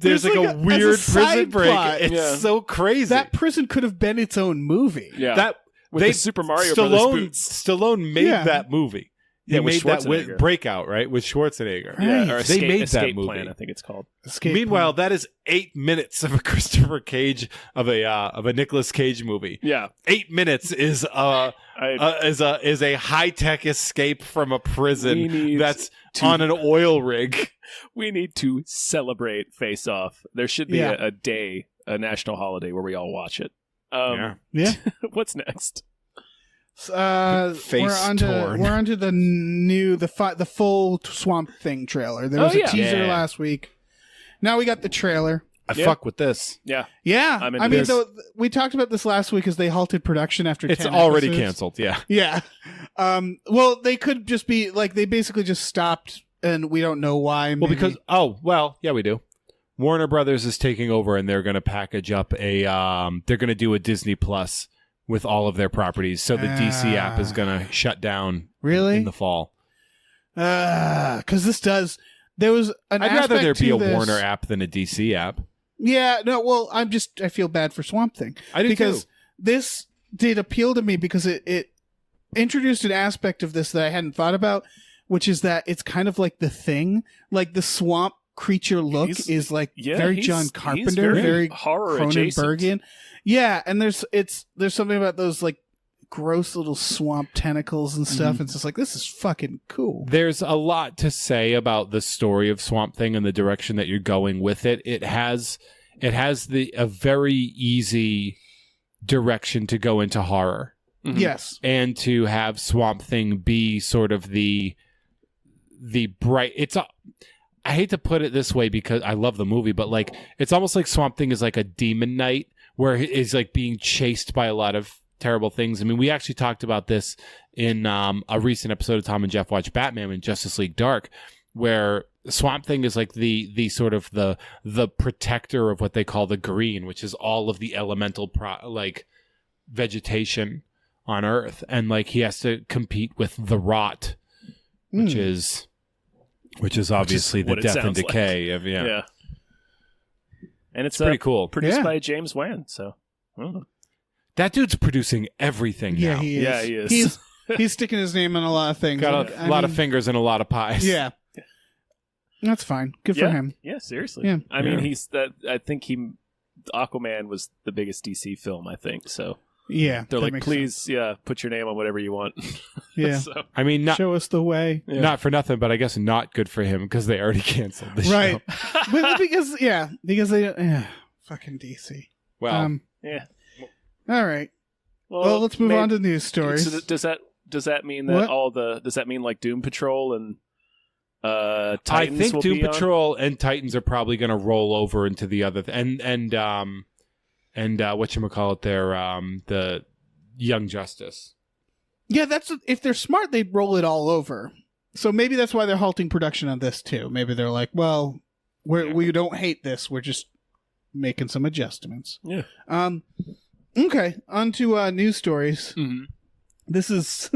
There's like a weird as a prison side break. plot. It's so crazy. That prison could have been its own movie. Yeah. With the Super Mario Brothers boots. Stallone made that movie. He with made that Schwarzenegger. Breakought, right? With Schwarzenegger. Right. Yeah, or They made Escape that movie. Plan, I think it's called. Meanwhile, that is 8 minutes of a Christopher Cage of a Nicolas Cage movie. Yeah. 8 minutes is a high tech escape from a prison that's on an oil rig. We need to celebrate Face Off. There should be a day, a national holiday where we all watch it. Yeah. What's next? Face torn. We're onto the full Swamp Thing trailer. There was a teaser last week. Now we got the trailer. I fuck with this. Yeah. Yeah. I'm into I mean, this. though, we talked about this last week as they halted production after It's 10 already episodes. canceled. Yeah. Yeah. Well, they could just be like, they basically just stopped and we don't know why. Well, maybe. because yeah, we do. Warner Brothers is taking over, and they're going to package up they're going to do a Disney Plus with all of their properties. So the DC app is going to shut down Really? in the fall. Because there was an I'd rather there aspect be to a this- Warner app than a DC app. Yeah, no, well, I feel bad for Swamp Thing. I do because too. this did appeal to me because it introduced an aspect of this that I hadn't thought about, which is that it's kind of like The Thing. Like the swamp creature look is like very John Carpenter, very horror Cronenbergian. Yeah, and there's something about those like gross little swamp tentacles and stuff. It's just like, this is fucking cool. There's a lot to say about the story of Swamp Thing and the direction that you're going with it. It has a very easy direction to go into horror. Mm-hmm. Yes. And to have Swamp Thing be sort of the bright, I hate to put it this way because I love the movie, but like, it's almost like Swamp Thing is like a demon knight where he's like being chased by a lot of terrible things. I mean, we actually talked about this in a recent episode of Tom and Jeff Watch Batman in Justice League Dark, where Swamp Thing is like the sort of the protector of what they call the green, which is all of the elemental vegetation on Earth, and like he has to compete with the rot, which is obviously the what it death and sounds like. decay of And it's pretty cool. Produced by James Wan, so I don't know. That dude's producing everything Yeah, now. he is. Yeah, he is. He's sticking his name in a lot of things. Got a lot of fingers and a lot of pies. Yeah. That's fine. Good for him. Yeah, seriously. Yeah. I mean, I think Aquaman was the biggest DC film, I think, so Yeah. they're that like, makes please, sense. put your name on whatever you want. Yeah. So, I mean, not Show us the way. not for nothing, but I guess not good for him because they already canceled the Right. show. But because they fucking DC. Well, yeah. All right. Well, let's move on to news stories. So does that mean that What? does that mean like Doom Patrol and Titans I think will Doom be on? Patrol and Titans are probably going to roll over into the other and whatchamacallit there, the Young Justice. Yeah, if they're smart, they'd roll it all over. So maybe that's why they're halting production on this too. Maybe they're like, well, we don't hate this. We're just making some adjustments. Yeah. Okay, on to news stories. Mm-hmm. This is...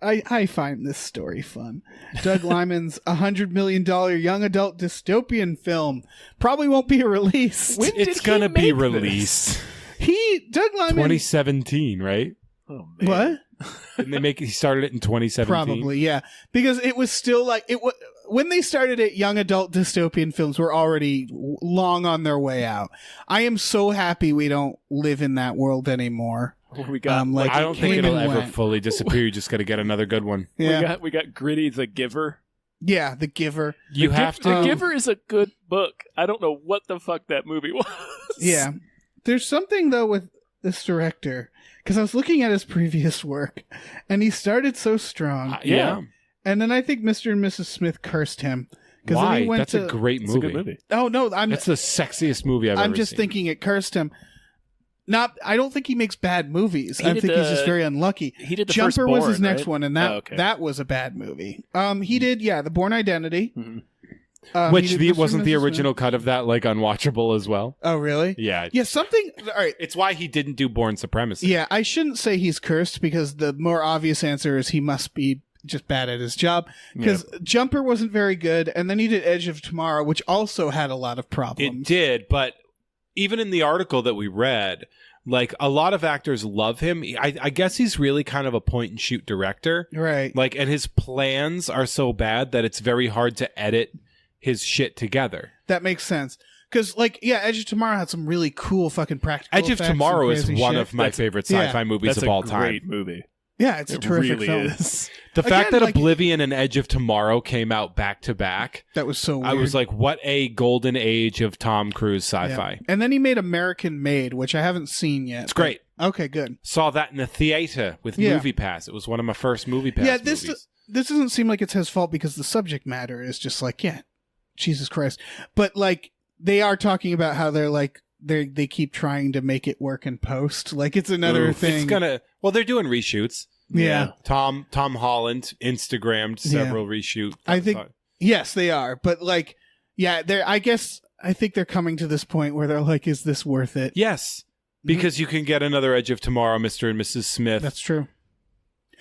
I find this story fun. Doug Liman's $100 million young adult dystopian film probably won't be released. When did It's he going to be make released Doug Liman... 2017, right? Oh, man. What? Didn't he started it in 2017? Probably, yeah. Because it was still like... when they started it, young adult dystopian films were already long on their way out. I am so happy we don't live in that world anymore. We got I don't think came it'll and ever went. fully disappear. You just got to get another good one. Yeah, we got Gritty the Giver. yeah, The Giver. You have The to. Giver is a good book. I don't know what the fuck that movie was. Yeah. There's something, though, with this director, because I was looking at his previous work, and he started so strong. Yeah. And then I think Mr. and Mrs. Smith cursed him. Then Why? he went That's a great It's movie. a good movie. Oh, no, That's the sexiest movie I've ever I'm just seen. thinking it cursed him. I don't think he makes bad movies. I did think he's just very unlucky. He did the Jumper was his Firstborn, next right? one, and that was a bad movie. He did, The Bourne Identity. Mhm. Which he did wasn't Mr. the and Mrs. original cut of that like unwatchable as well? Oh, really? Yeah. Yeah, something. All right. It's why he didn't do Born Supremacy. Yeah, I shouldn't say he's cursed because the more obvious answer is he must be just bad at his job. Because Jumper wasn't very good, and then he did Edge of Tomorrow, which also had a lot of problems. It did, but even in the article that we read, like a lot of actors love him. I guess he's really kind of a point and shoot director. Right. Like, and his plans are so bad that it's very hard to edit his shit together. That makes sense. Because, like, yeah, Edge of Tomorrow had some really cool fucking practical Edge of effects and Tomorrow is crazy one shit. of my favorite sci-fi movies of all time. That's a great movie. Yeah, it's a It terrific really film. is. The fact that like- Oblivion and Edge of Tomorrow came out back to back, That was so weird. I was like, what a golden age of Tom Cruise Yeah. sci-fi. And then he made American Made, which I haven't seen yet. It's great. Okay, good. Saw that in the theater with Yeah. Movie Pass. It was one of my first Movie Pass Yeah, movies. this doesn't seem like it's his fault because the subject matter is just like, yeah, Jesus Christ. But like they are talking about how they're like they keep trying to make it work in post. Like it's another Oof. thing. Well, they're doing reshoots. Yeah. Tom Holland Instagrammed several reshoot. I think yes, they are. But like yeah, I think they're coming to this point where they're like, is this worth it? Yes. Because you can get another Edge of Tomorrow, Mr. and Mrs. Smith. That's true.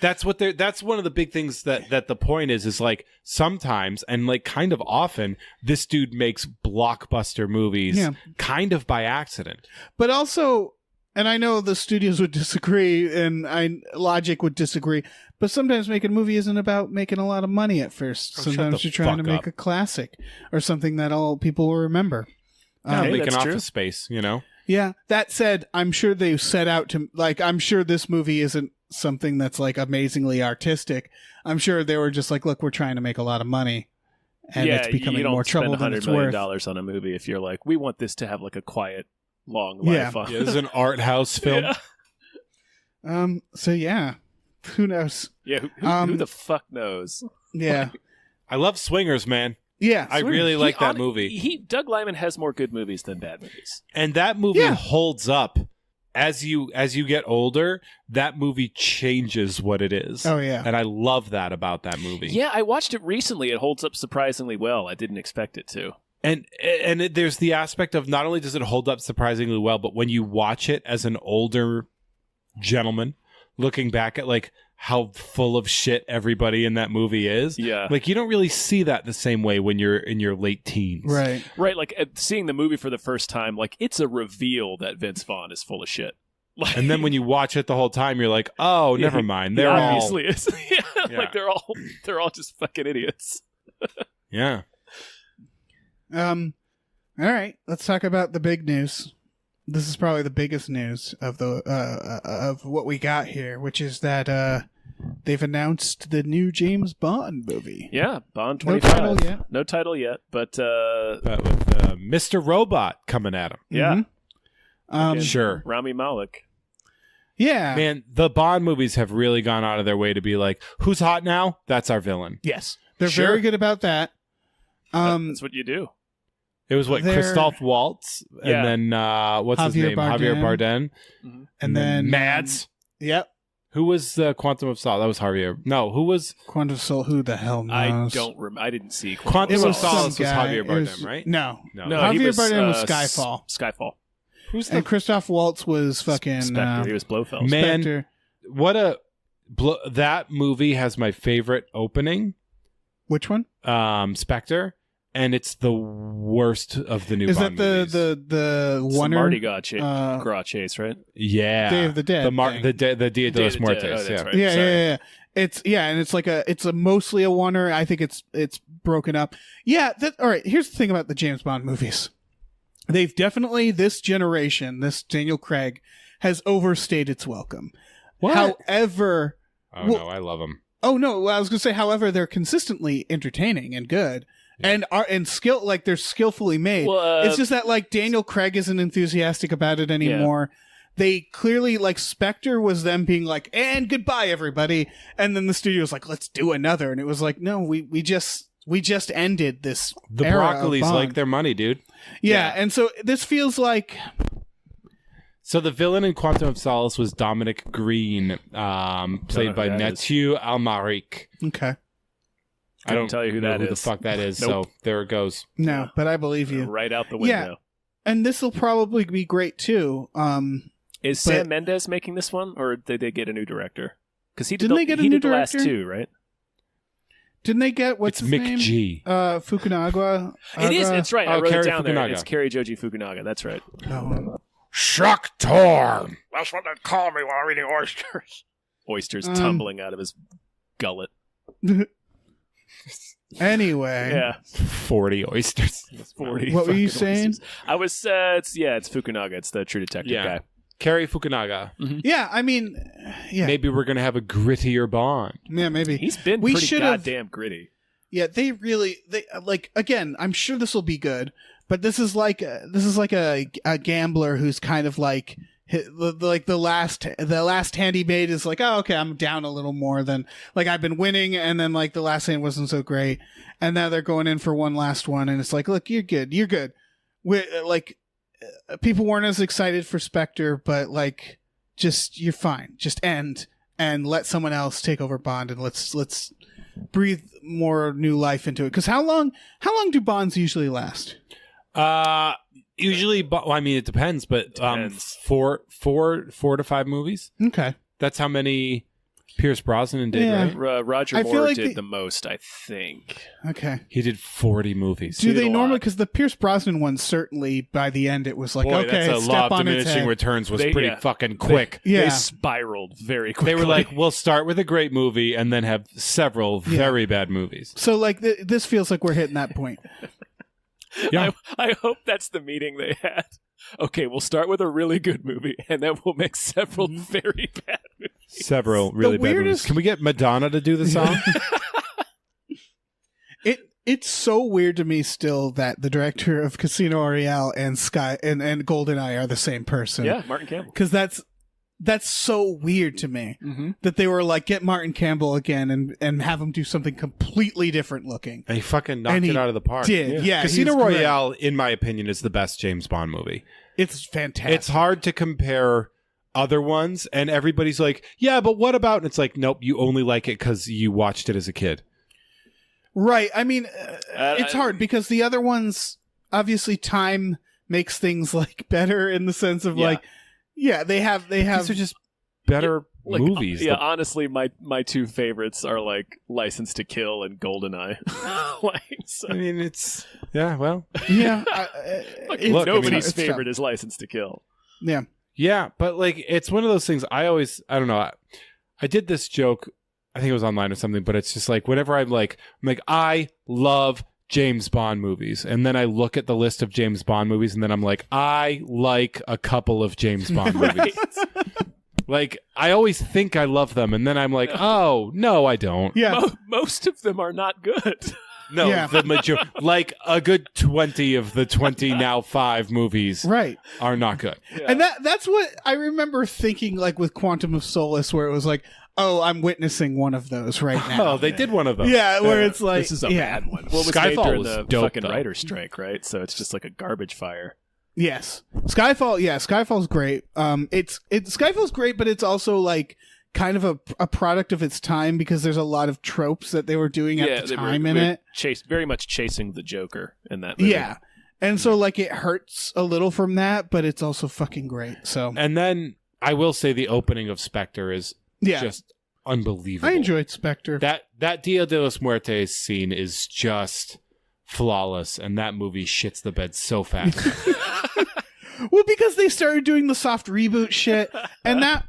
That's one of the big things that the point is like sometimes and like kind of often this dude makes blockbuster movies kind of by accident. But also, and I know the studios would disagree and Logic would disagree, but sometimes making a movie isn't about making a lot of money at first. Oh, shut Sometimes the you're trying to fuck make up. a classic or something that all people will remember. Hey, Making that's Office true. Space, you know? Yeah. That said, I'm sure they set out to, like, I'm sure this movie isn't something that's like amazingly artistic. I'm sure they were just like, look, we're trying to make a lot of money. And it's becoming you don't more spend trouble than $100 it's million worth. on a movie if you're like, we want this to have like a quiet, long Yeah. life. Yeah, this is an art house film. Yeah. So yeah, who knows? Yeah, who the fuck knows? Yeah. I love Swingers, man. Yeah. I really like that movie. Doug Lyman has more good movies than bad movies. And that movie Yeah. holds up. As you get older, that movie changes what it is. Oh, yeah. And I love that about that movie. Yeah, I watched it recently. It holds up surprisingly well. I didn't expect it to. And there's the aspect of not only does it hold up surprisingly well, but when you watch it as an older gentleman, looking back at like how full of shit everybody in that movie is, Yeah. like you don't really see that the same way when you're in your late teens. Right. Right, like seeing the movie for the first time, like it's a reveal that Vince Vaughn is full of shit. Like, And then when you watch it the whole time, you're like, oh, never mind. They're yeah, all obviously is. Yeah, Yeah. like they're all just fucking idiots. yeah. All right, let's talk about the big news. This is probably the biggest news of the of what we got here, which is that they've announced the new James Bond movie. Yeah, Bond No 25. title yet. No title yet, but But with Mr. Robot coming at him. yeah. Mhm. Sure. Rami Malek. Yeah. Man, the Bond movies have really gone out of their way to be like, who's hot now? That's our villain. Yes, they're Sure. very good about that. That's what you do. It was what, They're- Christoph Waltz? Yeah. And then, what's his Javier name? Javier Bardem. and then Mads. Yep. Who was Quantum of Solace? That was Javier. No, who was Quantum of Soul. Who the hell knows? I didn't see Quantum It of was some Solace was guy. Javier It was- Bardem, right? No. No. No, he Javier was, Bardem was uh, Skyfall. Skyfall. Who's And Christoph Waltz was fucking Spectre. He was Blofeld. Man, Spectre. what that movie has my favorite opening, Which one? Spectre, and it's the worst of the new Is Bond that movies. the It's the one Mardi Gras uh, chase, right? Yeah. Day of the Dead thing. the Dia de Day los of the Dead. Muertos. Oh, that's yeah. right. Yeah, Sorry. yeah. It's and it's like it's a mostly a oneer. I think it's broken up. Yeah. All right. Here's the thing about the James Bond movies. They've definitely this generation, this Daniel Craig, has overstayed its welcome. What? However, Oh well- no, I love them. oh no, well, I was gonna say, however, they're consistently entertaining and good. And skill, like they're skillfully made. Well, It's just that like Daniel Craig isn't enthusiastic about it anymore. They clearly like Spectre was them being like, and goodbye everybody, and then the studio was like, let's do another, and it was like, no, we just ended this. The era of Broccolis Bond. like their money, dude. Yeah, and so this feels like So the villain in Quantum of Solace was Dominic Green, played by who that is. Mathieu Almaric. okay. I don't tell you who know that who the is. fuck that is. Nope. So there it goes. No, but I believe you. Right out the window. Yeah. And this will probably be great too. Is Sam Mendes making this one, or did they get a new director? Because he did Didn't they get a new did the last director? two, right? Didn't they get what's It's his Mick name? G. Fukunaga. It is. It's right. I Oh, wrote Cary it down there. Fukunaga. It's Cary Joji Fukunaga. That's right. Oh. Shock Torn. That's what they call me while eating oysters. Oysters tumbling out of his gullet. Anyway. Yeah. 40 oysters. 40 What were you fucking saying? oysters. I was. It's Fukunaga. It's the True Detective guy. Cary Fukunaga. Yeah, I mean, yeah. Maybe we're going to have a grittier Bond. Yeah, maybe. He's been We pretty should've- goddamn gritty. Yeah, they like again, I'm sure this will be good, but this is like a gambler who's kind of like the last hand he made is like, oh, okay, I'm down a little more than like I've been winning, and then like the last hand wasn't so great, and now they're going in for one last one, and it's like, look, you're good. People weren't as excited for Spectre, but like, just you're fine. Just end and let someone else take over Bond, and let's breathe more new life into it. Because how long do Bonds usually last? Usually, well, I mean, it depends, but Depends. 4 to 5 movies. Okay. That's how many Pierce Brosnan did, Yeah. right? Roger I feel Moore like did they- the most, I think. Okay. He did 40 movies. Do did they a normally? lot. Because the Pierce Brosnan one, certainly by the end, it was like, Boy, okay, that's a step law of on its diminishing head. returns was They- pretty yeah. fucking quick. Yeah. They spiraled very quickly. They were like, we'll start with a great movie and then have several very bad movies. So like this feels like we're hitting that point. Yeah. I hope that's the meeting they had. Okay, we'll start with a really good movie, and then we'll make several very bad movies. Several really bad movies. weirdest- Can we get Madonna to do the song? It's so weird to me still that the director of Casino Royale and Sky and GoldenEye are the same person. Yeah, Martin Campbell. Because that's so weird to me that they were like, get Martin Campbell again and have him do something completely different looking. And he fucking knocked And it he out of the park. did, yeah, Casino he's great. Royale, in my opinion, is the best James Bond movie. It's fantastic. It's hard to compare other ones, and everybody's like, yeah, but what about? And it's like, nope, you only like it because you watched it as a kid. Right. I mean, it's hard because the other ones, obviously, time makes things like better in the sense of like, yeah, they have. These are just better Like, movies. Yeah, honestly, my two favorites are like License to Kill and GoldenEye. I mean, it's well, Yeah. Look, I mean, nobody's it's tough. favorite is License to Kill. Yeah. yeah, but like, it's one of those things. I don't know. I did this joke. I think it was online or something, but it's just like whenever I'm like, I love James Bond movies, and then I look at the list of James Bond movies, and then I'm like, I like a couple of James Bond movies. Like, I always think I love them, and then I'm like, oh no, I don't. Yeah. Most of them are not good. No, Yeah. the majority, like a good 20 of the 20 now 5 movies Right. are not good. And that's what I remember thinking, like with Quantum of Solace, where it was like, oh, I'm witnessing one of those right now. Oh, they did one of them. Yeah, where it's like, This is a yeah. bad one. Well, it was made Skyfall during was the dope, fucking though. writer's strike, right? So it's just like a garbage fire. Yes, Skyfall. Yeah, Skyfall's great. Skyfall's great, but it's also like kind of a product of its time because there's a lot of tropes that they were doing at the they time were in it. very much chasing the Joker in that movie. Yeah, and so like it hurts a little from that, but it's also fucking great. So And then I will say the opening of Spectre is yeah, just unbelievable. I enjoyed Spectre. That Dia de los Muertes scene is just flawless, and that movie shits the bed so fast. Well, because they started doing the soft reboot shit, and that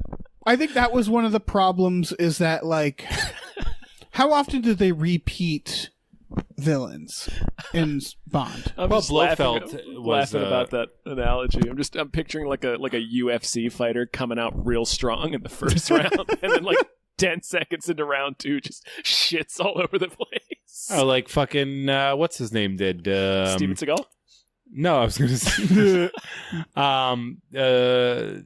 I think that was one of the problems. Is that like, how often do they repeat villains in Bond? I'm Well, just laughing, Blofeld was, laughing about that analogy. I'm picturing like a UFC fighter coming out real strong in the first round, and then like 10 seconds into round 2, just shits all over the place. Oh, like fucking what's his name did? Steven Seagal. No, I was going to say the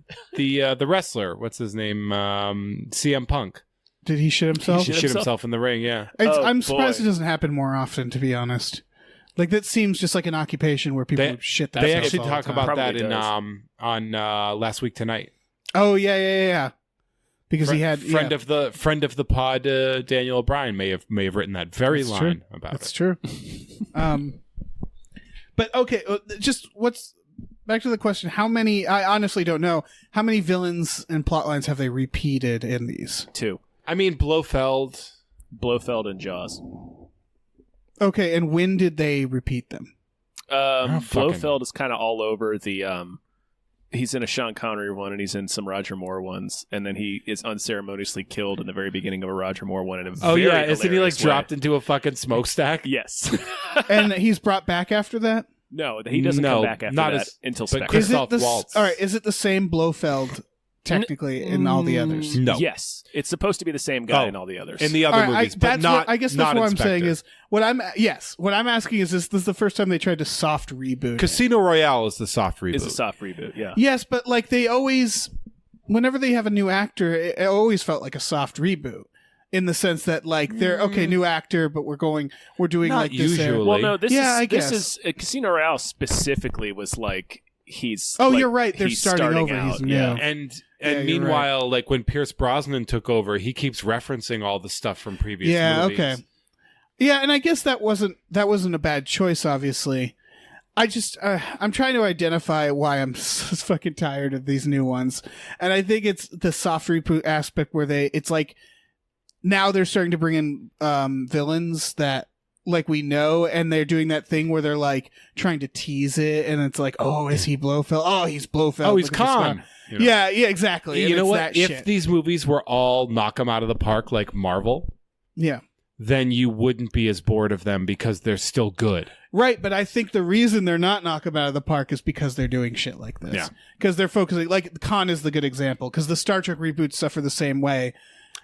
wrestler. What's his name? CM Punk. Did he shit himself? He shit himself in the ring. Yeah. Oh, I'm surprised boy. it doesn't happen more often, to be honest. Like that seems just like an occupation where people shit They themselves actually all the talk time. about Probably that in does. on Last Week Tonight. Oh yeah. because he had friend of the pod, Daniel O'Brien may have written that very That's line true. about That's it. true. But okay, just back to the question? How many? I honestly don't know. How many villains and plot lines have they repeated in these? 2. I mean, Blofeld. Blofeld and Jaws. Okay, and when did they repeat them? Blofeld is kind of all over the. He's in a Sean Connery one, and he's in some Roger Moore ones, and then he is unceremoniously killed in the very beginning of a Roger Moore one. In a Oh very yeah, isn't he like hilarious way. dropped into a fucking smokestack? Yes. And he's brought back after that. No, he doesn't No, come back after not that as- until but Spectre. Chris- Is it Christoph the Waltz. all right? Is it the same Blofeld technically in all the others? No. Yes, it's supposed to be the same guy Oh, in all the others. In the other All right, movies, but that's not. I guess not that's what I'm Inspector. saying is what I'm asking is this is the first time they tried to soft reboot. Casino Royale is the soft reboot. It's a soft reboot. Yeah. Yes, but like they always, whenever they have a new actor, it always felt like a soft reboot in the sense that like they're okay, new actor, but we're doing Not like this. usually. Well, no, this Yeah, I is guess. this is Casino Royale specifically was like he's. Oh, like, you're right. They're he's starting over. Out. He's new. Yeah. And Yeah, you're meanwhile, like when Pierce Brosnan took over, he keeps referencing all the stuff from previous Yeah, movies. okay. Yeah, and I guess that wasn't a bad choice. Obviously, I just I'm trying to identify why I'm so fucking tired of these new ones, and I think it's the soft reboot aspect where it's like now they're starting to bring in villains that like we know, and they're doing that thing where they're like trying to tease it, and it's like, oh, is he Blofeld? Oh, he's Blofeld. Oh, he's Look at this guy. Khan. You know? Yeah, exactly. And You know it's what? that If shit. these movies were all knock 'em out of the park like Marvel, Yeah. then you wouldn't be as bored of them because they're still good. Right, but I think the reason they're not knock 'em out of the park is because they're doing shit like this. Yeah. Because they're focusing, like, Khan is the good example, because the Star Trek reboots suffer the same way,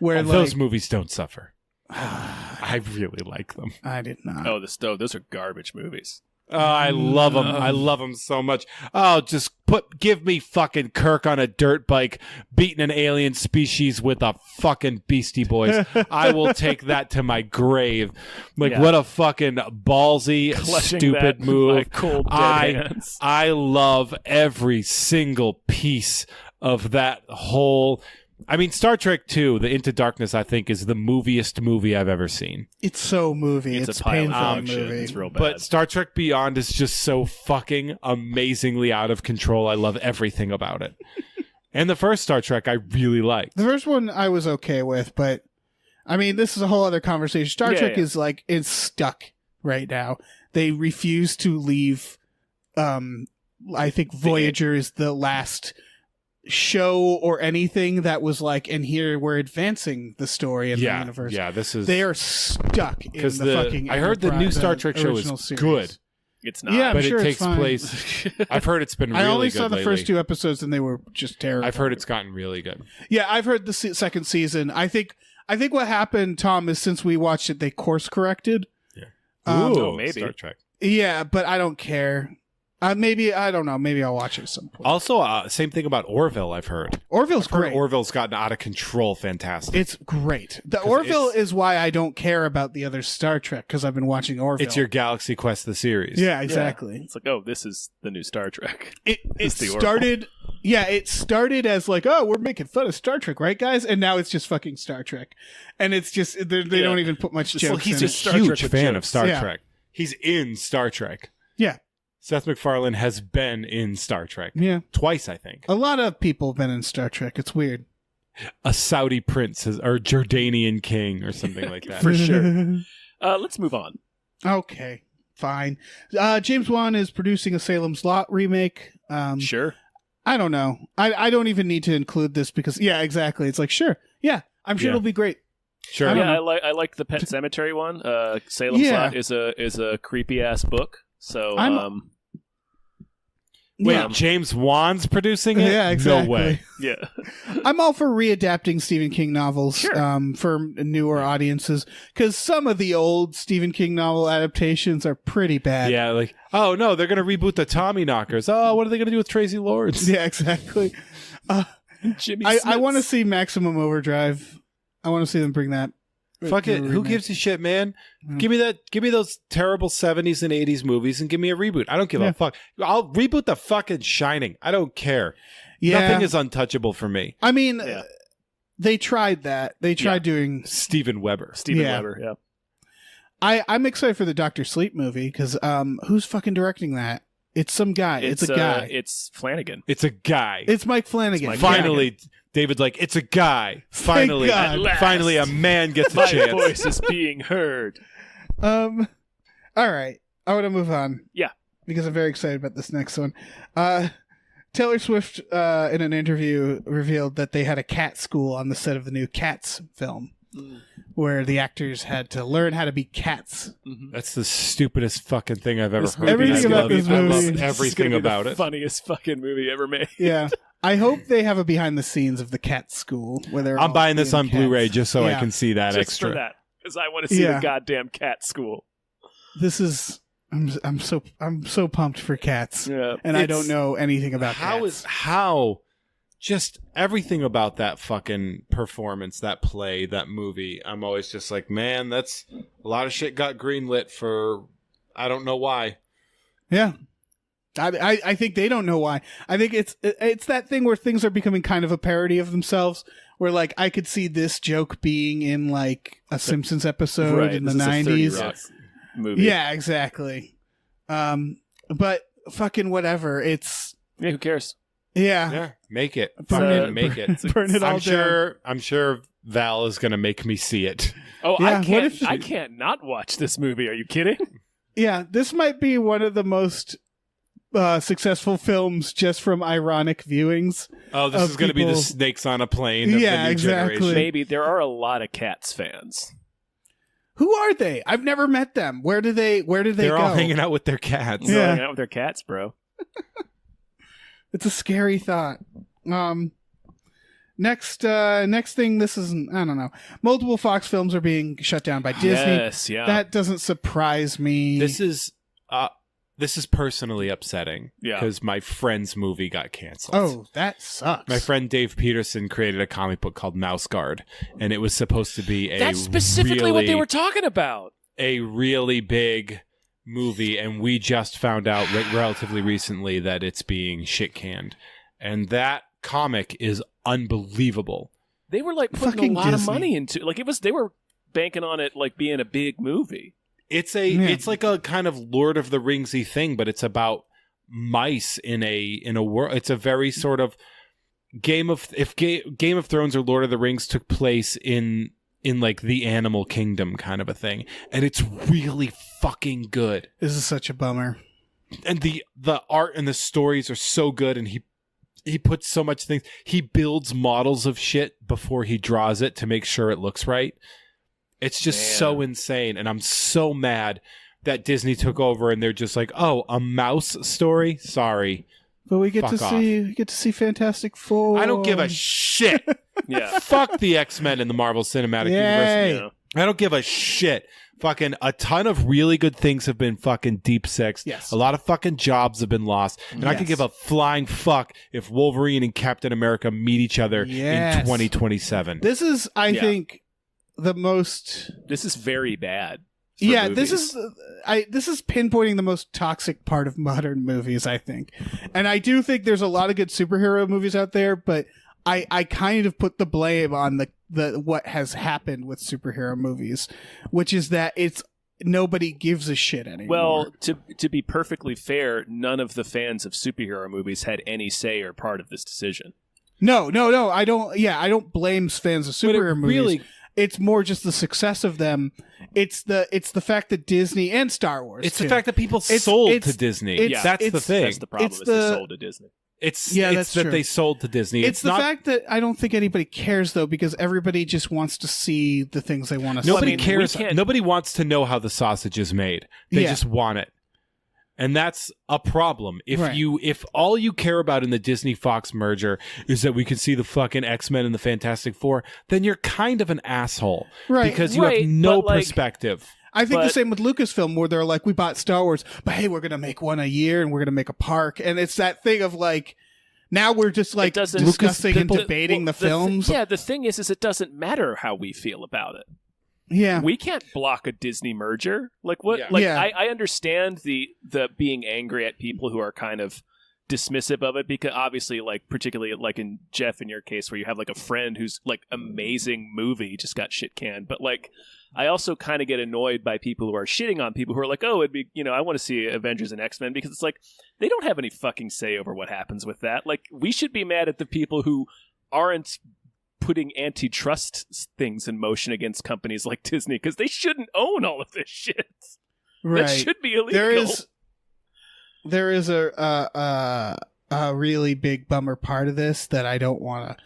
where, like... Those movies don't suffer. I really like them. I did not. Oh, those are garbage movies. Oh, I love them. I love them so much. Oh, just give me fucking Kirk on a dirt bike beating an alien species with a fucking Beastie Boys. I will take that to my grave. Like, Yeah. what a fucking ballsy, Clutching stupid that move. with my cold dead hands. I love every single piece of that whole... I mean, Star Trek 2, The Into Darkness, I think, is the moviest movie I've ever seen. It's so movie. It's It's a pile of painful dog shit. movie. It's real bad. But Star Trek Beyond is just so fucking amazingly out of control. I love everything about it. And the first Star Trek I really liked. The first one I was okay with, but, I mean, this is a whole other conversation. Star Yeah, Trek yeah. is, like, it's stuck right now. They refuse to leave, I think Voyager is the last... show or anything that was like, and here we're advancing the story in the universe. Yeah, this is... They are stuck in Because the fucking. I heard the new Star Trek show original is series. good, it's not. Yeah, I'm but sure it it's takes fine. place... I've heard it's been really I only good saw the lately. first 2 episodes and they were just terrible. I've heard it's gotten really good. Yeah, I've heard the second season. I think what happened, Tom, is since we watched it, they course corrected. Yeah. Oh, maybe. Star Trek. Yeah, but I don't care. Maybe I don't know. Maybe I'll watch it at some point. Also, same thing about Orville, I've heard. Orville's I've heard great. Orville's gotten out of control fantastic. It's great. The 'Cause Orville it's- is why I don't care about the other Star Trek, because I've been watching Orville. It's your Galaxy Quest, the series. Yeah, exactly. It's like, oh, this is the new Star Trek. It It's the Orville. started. Yeah, it started as like, oh, we're making fun of Star Trek, right, guys? And now it's just fucking Star Trek, and it's just they Yeah. don't even put much Just jokes. like he's in just it. Star huge Trek with fan of jokes. Star Yeah. Trek. He's in Star Trek. Yeah, Seth MacFarlane has been in Star Trek. yeah. Twice, I think. A lot of people have been in Star Trek. It's weird. A Saudi prince or Jordanian king or something like that. For sure. Let's move on. Okay, fine. James Wan is producing a Salem's Lot remake. Sure. I don't know. I don't even need to include this because yeah, exactly. It's like sure, yeah, I'm sure Yeah. it'll be great. Sure. I don't Yeah, know. I like the Pet Cemetery one. Salem's Yeah. Lot is a creepy ass book. So I'm- Wait, Yeah. James Wan's producing it? Yeah, exactly. No way. yeah. I'm all for readapting Stephen King novels Sure. for newer audiences because some of the old Stephen King novel adaptations are pretty bad. Yeah, like, oh no, they're going to reboot the Tommy Knockers. Oh, what are they going to do with Tracy Lords? Yeah, exactly. Jimmy I want to Smits. see Maximum Overdrive. I want to see them bring that. Fuck it. do a Who remake. gives a shit, man? Mm. Give me that. Give me those terrible 70s and 80s movies and give me a reboot. I don't give Yeah. a fuck. I'll reboot the fucking Shining. I don't care. Yeah, Nothing is untouchable for me. I mean, Yeah. They tried that. They tried doing Steven Weber. Steven Yeah. Weber, yeah. I'm excited for the Dr. Sleep movie because who's fucking directing that? It's some guy. It's a guy. It's Flanagan. It's a guy. It's Mike Flanagan. Mike Finally, David's like, it's a guy. Finally, God. finally, a man gets a My chance. voice is being heard. All right. I want to move on. Yeah. Because I'm very excited about this next one. Taylor Swift, in an interview, revealed that they had a cat school on the set of the new Cats film, where the actors had to learn how to be cats. That's the stupidest fucking thing I've ever heard. Everything I about this movie. love This is everything about it. Funniest fucking movie ever made. Yeah. I hope they have a behind the scenes of the cat school where they're I'm all buying this being on Blu-ray cats. just so I Yeah. can see that Just extra. for that. Because I want to see Yeah. the goddamn cat school. This is I'm so pumped for Cats. Yeah. And I It's- don't know anything about How cats. just everything about that fucking performance, that play, that movie. I'm always just like, man, that's a lot of shit got greenlit for I don't know why. Yeah. I think they don't know why. I think it's that thing where things are becoming kind of a parody of themselves. Where like I could see this joke being in like a Simpsons episode in the this is a 30 '90s. Rock movie. Yeah, exactly. But fucking whatever. It's Yeah, who cares? yeah. Yeah, make it. Burn Fucking it. make it. Burn it all down. I'm sure Val is gonna make me see it. Oh, Yeah, I can't not watch this movie. Are you kidding? Yeah, this might be one of the most successful films just from ironic viewings. Oh, this Of is gonna be the people- snakes on a plane. Of Yeah, the new exactly. generation. Maybe there are a lot of Cats fans. Who are they? I've never met them. Where do they They're go? all hanging out with their cats. Yeah. Hanging out with their cats, bro. It's a scary thought. Next thing. This isn't. I don't know. Multiple Fox films are being shut down by Disney. Yes, yeah. That doesn't surprise me. This is personally upsetting Yeah. because my friend's movie got canceled. Oh, that sucks. My friend Dave Peterson created a comic book called Mouse Guard, and it was supposed to be That's specifically what they were talking about. a really big movie, and we just found out relatively recently that it's being shit canned. And that comic is unbelievable. They were like putting Fucking a lot of Disney. money into like it was. They were banking on it like being a big movie. It's like a kind of Lord of the Ringsy thing, but it's about mice in a world. It's a very sort of Game of Thrones or Lord of the Rings took place in like the animal kingdom kind of a thing, and it's really fucking good. This is such a bummer. And the art and the stories are so good, and he puts so much things. He builds models of shit before he draws it to make sure it looks right. It's just so insane, and I'm so mad that Disney took over and they're just like, "Oh, a mouse story? Sorry." But we get Fuck to see Fantastic Four. I don't give a shit. Yeah. Fuck the X-Men in the Marvel Cinematic Yay. Universe. I don't give a shit. Fucking a ton of really good things have been fucking deep sixed. Yes. A lot of fucking jobs have been lost. And I could give a flying fuck if Wolverine and Captain America meet each other in Yes. 2027. This is, I think, the most. This is very bad. for Yeah, movies. this is pinpointing the most toxic part of modern movies, I think. And I do think there's a lot of good superhero movies out there, but I kind of put the blame on the what has happened with superhero movies, which is that it's nobody gives a shit anymore. Well, to be perfectly fair, none of the fans of superhero movies had any say or part of this decision. No, I don't. Yeah, I don't blame fans of superhero movies. really- It's more just the success of them. It's the fact that Disney and Star Wars. It's too. the fact that people It's- sold it's- to Disney. it's- That's the it's- thing. That's the problem. It's Is they the- sold to Disney. It's Yeah, it's that's that true. they sold to Disney. It's the not, fact that I don't think anybody cares though, because everybody just wants to see the things they want to see. nobody I mean, cares. we can't- Nobody wants to know how the sausage is made. They Yeah. just want it. And that's a problem. Right. If all you care about in the Disney Fox merger is that we can see the fucking X-Men and the Fantastic Four, then you're kind of an asshole. Right. Because you Right, have no but, like- perspective. I think the But- same with Lucasfilm, where they're like, we bought Star Wars, but hey, we're gonna make one a year, and we're gonna make a park, and it's that thing of like, now we're just like doesn't- discussing and the- debating well, the films. The thing is it doesn't matter how we feel about it. Yeah, We can't block a Disney merger. Like what? Yeah. Like Yeah. I understand the being angry at people who are kind of dismissive of it, because obviously, like, particularly like in Jeff, in your case, where you have like a friend who's like amazing movie just got shit canned. But like, I also kind of get annoyed by people who are shitting on people who are like, oh, it'd be, I want to see Avengers and X-Men, because it's like, they don't have any fucking say over what happens with that. Like, we should be mad at the people who aren't putting antitrust things in motion against companies like Disney, because they shouldn't own all of this shit. Right. That should be illegal. There is a really big bummer part of this that I didn't want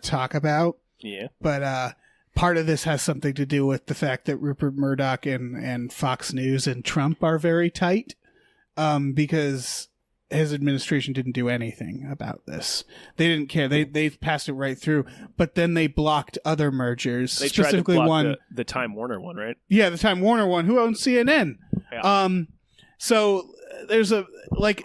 to talk about. Yeah. But part of this has something to do with the fact that Rupert Murdoch and Fox News and Trump are very tight, because his administration didn't do anything about this. They didn't care. They passed it right through. But then they blocked other mergers. They specifically tried to block one, the Time Warner one, right? Yeah, the Time Warner one. Who owns CNN? Yeah. So there's a, like,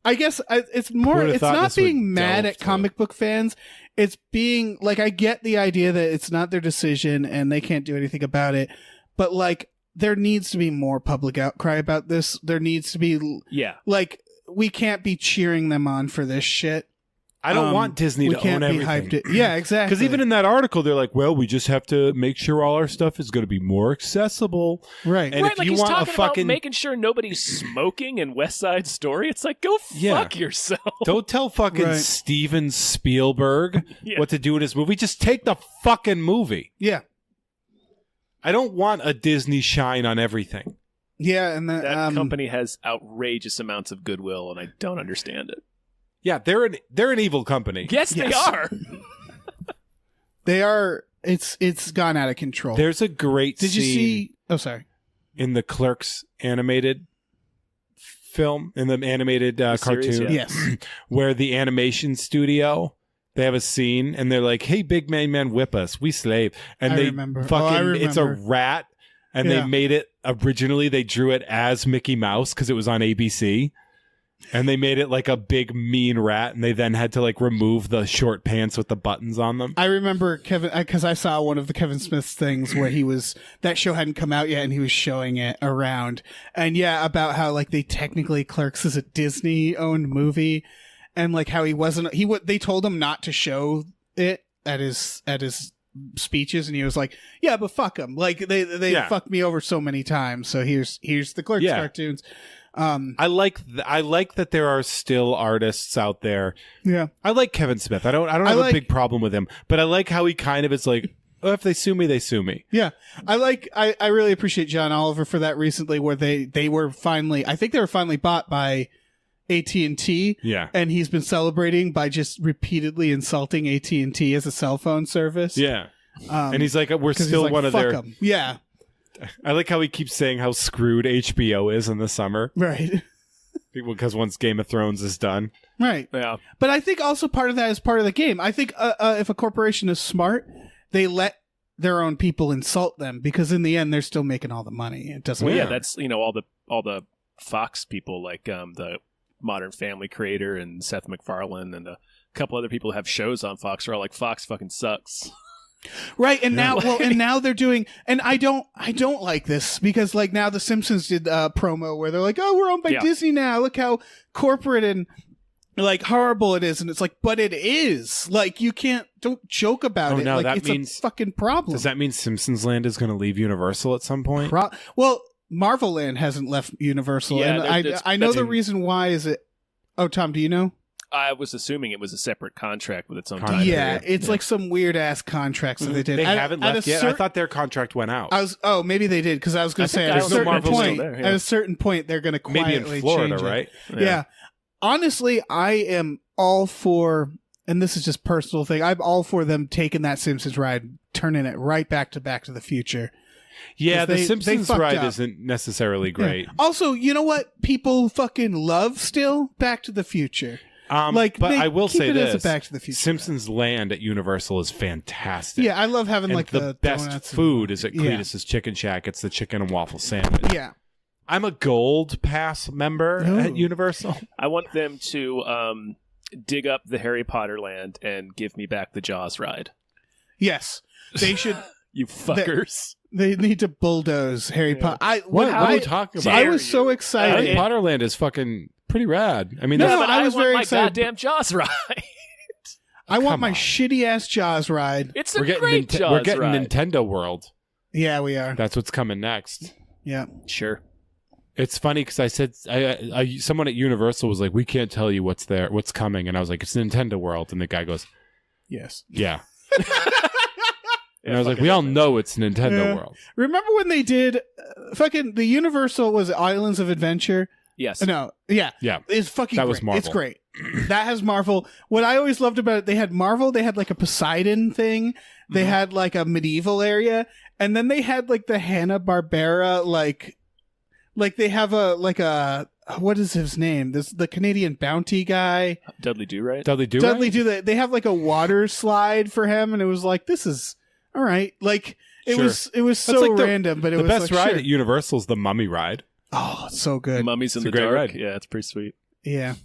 I guess it's more, Who'd've it's thought not this would being mad delve at comic book fans. It's being, like, I get the idea that it's not their decision and they can't do anything about it. But, like, there needs to be more public outcry about this. There needs to be, like, we can't be cheering them on for this shit. I don't want Disney to own everything. Hyped it. Yeah, exactly. Because even in that article, they're like, well, we just have to make sure all our stuff is going to be more accessible. Right. And right, if like you he's want talking a fucking... about making sure nobody's smoking in West Side Story. It's like, go fuck yourself. Don't tell fucking Steven Spielberg what to do in his movie. Just take the fucking movie. Yeah. I don't want a Disney shine on everything. Yeah, and that company has outrageous amounts of goodwill, and I don't understand it. Yeah, they're an evil company. Yes, they are. They are. It's gone out of control. There's a great Did you scene see? Oh, sorry. in the Clerks animated film, in the animated cartoon, series, Yes. where the animation studio, they have a scene and they're like, "Hey, big man, whip us, we slave," and I they remember. fucking it's a remember. rat, and they made it originally. They drew it as Mickey Mouse because it was on ABC. And they made it like a big mean rat, and they then had to like remove the short pants with the buttons on them. I remember Kevin, because I saw one of the Kevin Smith's things where that show hadn't come out yet, and he was showing it around. And yeah, about how like they technically Clerks is a Disney-owned movie, and like how they told him not to show it at his speeches, and he was like, yeah, but fuck them. Like they fucked me over so many times. So here's the Clerks cartoons. I like that there are still artists out there. Yeah, I like Kevin Smith. I don't have a big problem with him, but I like how he kind of is like, oh, if they sue me, they sue me. Yeah, I really appreciate John Oliver for that recently, where they were finally, I think they were finally bought by AT&T. Yeah, and he's been celebrating by just repeatedly insulting AT&T as a cell phone service. Yeah, and he's like, we're still like, one of their. 'em. Yeah. I like how he keeps saying how screwed HBO is in the summer. Right. Because once Game of Thrones is done. Right. Yeah. But I think also part of that is part of the game. I think if a corporation is smart, they let their own people insult them, because in the end they're still making all the money. It doesn't Well, matter. yeah, that's all the Fox people, like the Modern Family creator and Seth MacFarlane and a couple other people who have shows on Fox are all like, Fox fucking sucks. Right, and now they're doing, and I don't like this, because like now the Simpsons did a promo where they're like, oh, we're owned by Disney now, look how corporate and like horrible it is, and it's like, but it is, like, you don't joke about it. No, like, that it's means, a fucking problem. Does that mean Simpsons Land is going to leave Universal at some point? Well, Marvel Land hasn't left Universal, Yeah, and I know the reason why is it. Oh, Tom, do you know? I was assuming it was a separate contract with its own time. Contract. Yeah, it's like some weird ass contracts that they did. They haven't left yet. I thought their contract went out. Maybe they did, because I was going to say at a certain point they're going to quietly maybe in Florida, change it. right? Yeah. Honestly, I am all for, and this is just a personal thing, I'm all for them taking that Simpsons ride, turning it right back to the Future. Yeah, the Simpsons ride up. isn't necessarily great. Yeah. Also, you know what people fucking love still? Back to the Future. But I will say this: as a Back to the Future. Simpsons Land at Universal is fantastic. Yeah, I love having and like the best food is at Cletus's Chicken Shack. It's the chicken and waffle sandwich. Yeah, I'm a Gold Pass member at Universal. I want them to dig up the Harry Potter land and give me back the Jaws ride. Yes, they should. You fuckers. They need to bulldoze Harry Potter. What are you talking about? I was so excited. Harry Potter Land is fucking pretty rad. I mean, No, that's, I was want very my excited. goddamn Jaws ride. I want Come my on. shitty ass Jaws ride. It's a we're getting great Jaws we're getting ride. Nintendo World. Yeah, we are. That's what's coming next. Yeah. Sure. It's funny because I said someone at Universal was like, "We can't tell you what's coming," and I was like, "It's Nintendo World," and the guy goes, Yes. "Yeah." And I was like, "We all know it's Nintendo Yeah. World." Remember when they did fucking the Universal was Islands of Adventure? Yes. No. Yeah. Yeah. It's fucking That was great. Marvel. It's great. That has Marvel. What I always loved about it, they had Marvel, they had like a Poseidon thing, they had like a medieval area, and then they had like the Hanna-Barbera like they have a what is his name? The Canadian bounty guy. Dudley Do Right. Dudley Do Dudley Right? do that. They have like a water slide for him, and it was like, this is all right. Like it Sure. was so like the- random, but it The was best like, ride sure. at Universal is the Mummy ride. Oh, it's so good. Mummies in It's the a great Dark. ride. Yeah, it's pretty sweet. Yeah.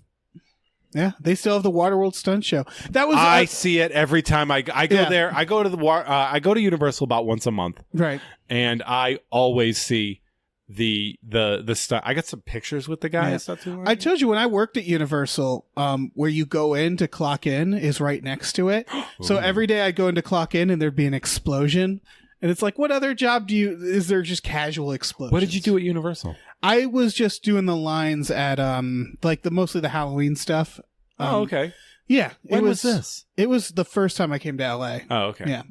Yeah, they still have the Waterworld stunt show. That was I see it every time I go Yeah. there. I go to I go to Universal about once a month, right. and I always see the stuff. I got some pictures with the guys. Not too long I ago. told you when I worked at Universal, where you go in to clock in is right next to it. So every day I'd go in to clock in and there'd be an explosion. And it's like, what other job is there just casual explosions? What did you do at Universal? I was just doing the lines at like mostly the Halloween stuff. Okay. Yeah. When was this? It was the first time I came to LA. Oh, okay. Yeah.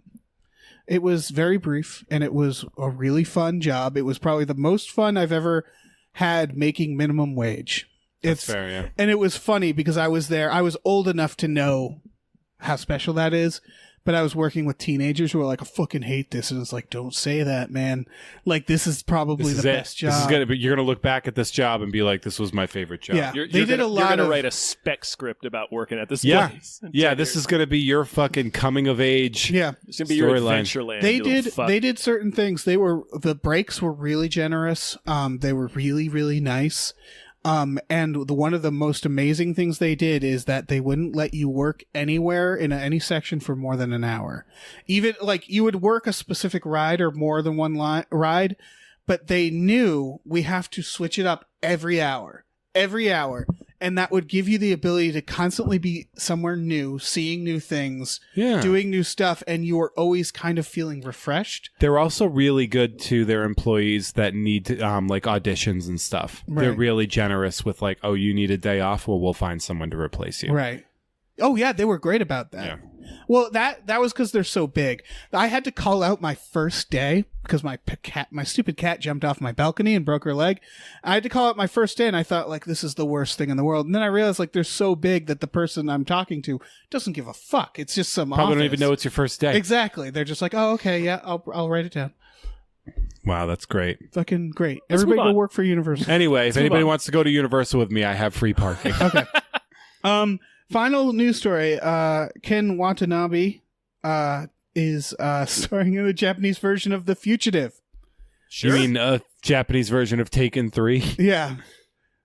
It was very brief and it was a really fun job. It was probably the most fun I've ever had making minimum wage. That's fair, yeah. And it was funny because I was there. I was old enough to know how special that is, but I was working with teenagers who were like, I fucking hate this. And it's like, don't say that, man. Like, this is probably This is the it. best job. This is gonna be, you're gonna look back at this job and be like, this was my favorite job. Yeah. You're They did gonna, a lot You're gonna of- write a spec script about working at this Yeah. place. in Yeah, 10 this years. is gonna be your fucking coming of age. Yeah. It's gonna be your storyline. Adventureland. They you little did. fuck. They did certain things. The breaks were really generous. They were really, really nice. And one of the most amazing things they did is that they wouldn't let you work anywhere in any section for more than an hour. Even like you would work a specific ride or more than one ride, but they knew we have to switch it up every hour. And that would give you the ability to constantly be somewhere new, seeing new things, Yeah. doing new stuff, and you are always kind of feeling refreshed. They're also really good to their employees that need to, like auditions and stuff. They're Right. really generous with like, oh, you need a day off? Well, we'll find someone to replace you. Right. Oh yeah, they were great about that. Yeah. Well, that was because they're so big. I had to call out my first day because my stupid cat jumped off my balcony and broke her leg. I had to call out my first day, and I thought like this is the worst thing in the world. And then I realized like they're so big that the person I'm talking to doesn't give a fuck. It's just some Probably don't office. even know it's your first day. Exactly. They're just like, oh okay, yeah, I'll write it down. Wow, that's great. Fucking great. Let's Everybody move go on. work for Universal. Anyway, if move anybody on. wants to go to Universal with me, I have free parking. Okay. Final news story. Ken Watanabe is starring in the Japanese version of The Fugitive. You mean a Japanese version of Taken 3? Yeah.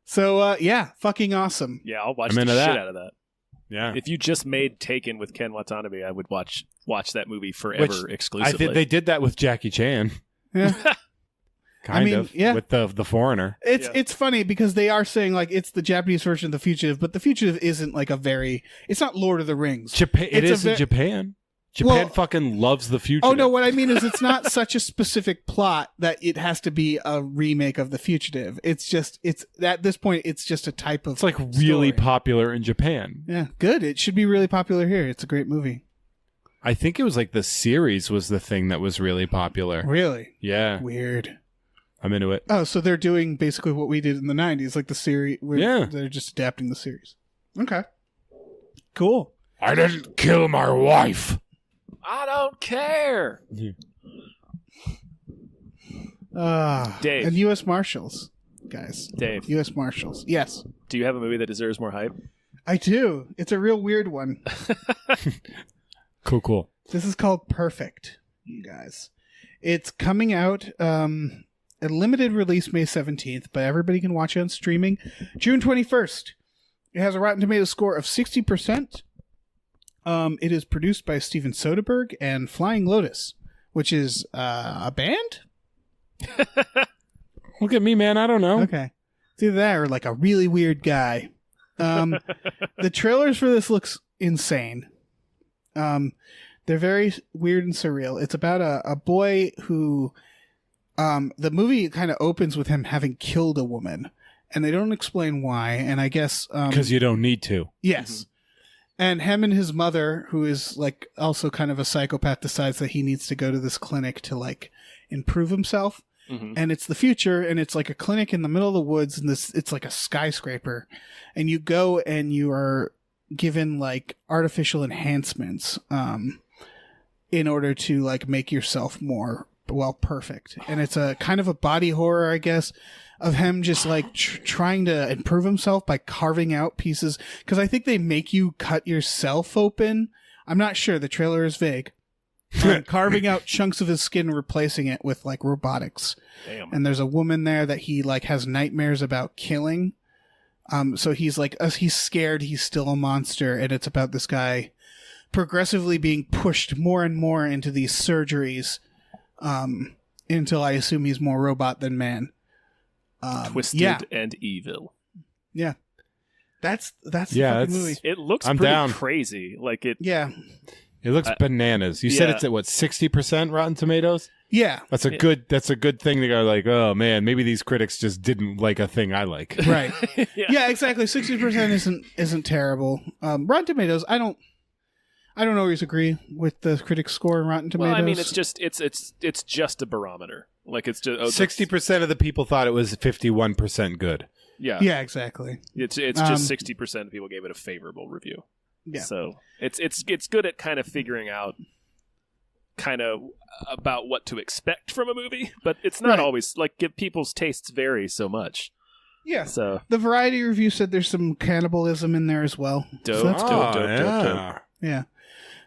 So yeah, fucking awesome. Yeah, I'll watch I'm the into shit that. out of that. Yeah. If you just made Taken with Ken Watanabe, I would watch that movie forever I exclusively. think they did that with Jackie Chan. Yeah. Kind I mean, of. yeah. With the foreigner. It's funny because they are saying like it's the Japanese version of The Fugitive, but The Fugitive isn't like it's not Lord of the Rings. Japan. It It's a is in ve- Japan. Japan Well- fucking loves the future. Oh no, what I mean is it's not such a specific plot that it has to be a remake of The Fugitive. It's at this point it's just a type of It's like really story. popular in Japan. Yeah, good. It should be really popular here. It's a great movie. I think it was like the series was the thing that was really popular. Really Yeah, weird. I'm into it. Oh, so they're doing basically what we did in the 90s, like the series. Yeah. They're just adapting the series. Okay. Cool. I didn't kill my wife. I don't care. Dave. And U.S. Marshals, guys. Dave, U.S. Marshals. Yes, do you have a movie that deserves more hype? I do. It's a real weird one. Cool. This is called Perfect, you guys. It's coming out a limited release May 17th, but everybody can watch it on streaming June 21st. It has a Rotten Tomatoes score of 60%. It is produced by Steven Soderbergh and Flying Lotus, which is a band? Look at me, man. I don't know. Okay. It's either that or like a really weird guy. The trailers for this looks insane. They're very weird and surreal. It's about a boy who, the movie kind of opens with him having killed a woman, and they don't explain why. And I guess Because you don't need to. yes, and him and his mother, who is like also kind of a psychopath, decides that he needs to go to this clinic to like improve himself. And it's the future, and it's like a clinic in the middle of the woods, and it's like a skyscraper, and you go and you are given like artificial enhancements in order to like make yourself more perfect. And it's a kind of a body horror, I guess, of him just like trying to improve himself by carving out pieces, because I think they make you cut yourself open. I'm not sure, the trailer is vague. Carving out chunks of his skin and replacing it with like robotics. Damn. And there's a woman there that he like has nightmares about killing. So he's like, he's scared he's still a monster, and it's about this guy progressively being pushed more and more into these surgeries, until I assume he's more robot than man. Twisted and evil. Yeah. That's the fucking movie. It looks I'm pretty down. crazy. Like it. Yeah. It looks bananas. You said yeah. it's at what, 60% Rotten Tomatoes? Yeah. That's a good thing to go like, oh man, maybe these critics just didn't like a thing I like. Right. Yeah. Yeah, exactly. 60% isn't terrible. Rotten Tomatoes, I don't always agree with the critics score in Rotten Tomatoes. Well, I mean, it's just a barometer. Like it's just 60% of the people thought it was 51% good. Yeah. Yeah, exactly. It's just 60% of people gave it a favorable review. Yeah. So it's good at kind of figuring out kind of about what to expect from a movie, but it's not Right. always like people's tastes vary so much. Yeah. So The Variety review said there's some cannibalism in there as well. dope, So that's dope, cool. dope. Yeah.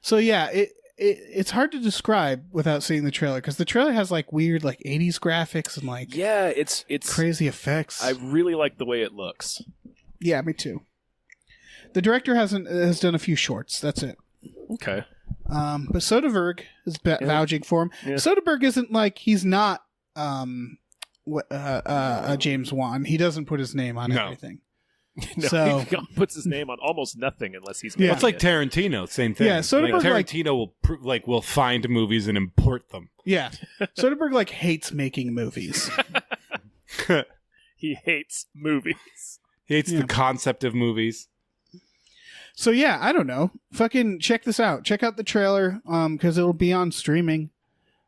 So yeah, it's hard to describe without seeing the trailer, because the trailer has like weird like 80s graphics and like Yeah, it's crazy effects. I really like the way it looks. Yeah, me too. The director has done a few shorts. That's it. Okay. But Soderbergh is vouching for him. Yeah. Soderbergh isn't like, he's not a James Wan. He doesn't put his name on No. everything. No, So- he puts his name on almost nothing unless he's Yeah. Well, it's like making Tarantino, same thing. Yeah, Soderbergh, like- Tarantino will find movies and import them. Yeah. Soderbergh like hates making movies. it. He hates movies. He hates Yeah. the concept of movies. So yeah, I don't know. Fucking check this out. Check out the trailer, because it'll be on streaming,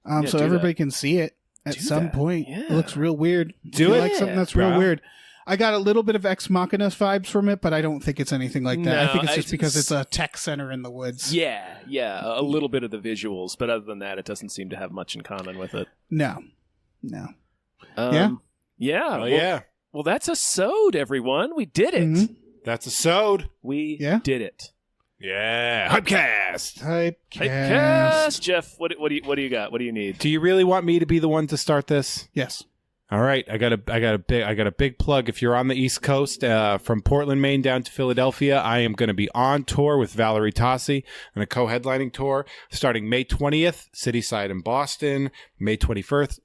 Yeah, so do everybody can see it at Do some that. point. Yeah. It looks real weird. Do I it. like something that's real Bro. weird. I got a little bit of Ex Machina vibes from it, but I don't think it's anything like that. I No, think it's just it's- because it's a tech center in the woods. Yeah, a little bit of the visuals, but other than that, it doesn't seem to have much in common with it. No. Yeah. Oh, Well, yeah. Well, that's a sode, everyone. We did it. Mhm. That's a sode. We Yeah. did it. Yeah. Hypecast. Hypecast. Hypecast. Jeff, what do you got? What do you need? Do you really want me to be the one to start this? Yes. All right, I got a big plug. If you're on the East Coast, from Portland, Maine down to Philadelphia, I am going to be on tour with Valerie Tassi on a co-headlining tour starting May 20th, Cityside in Boston, May 21st.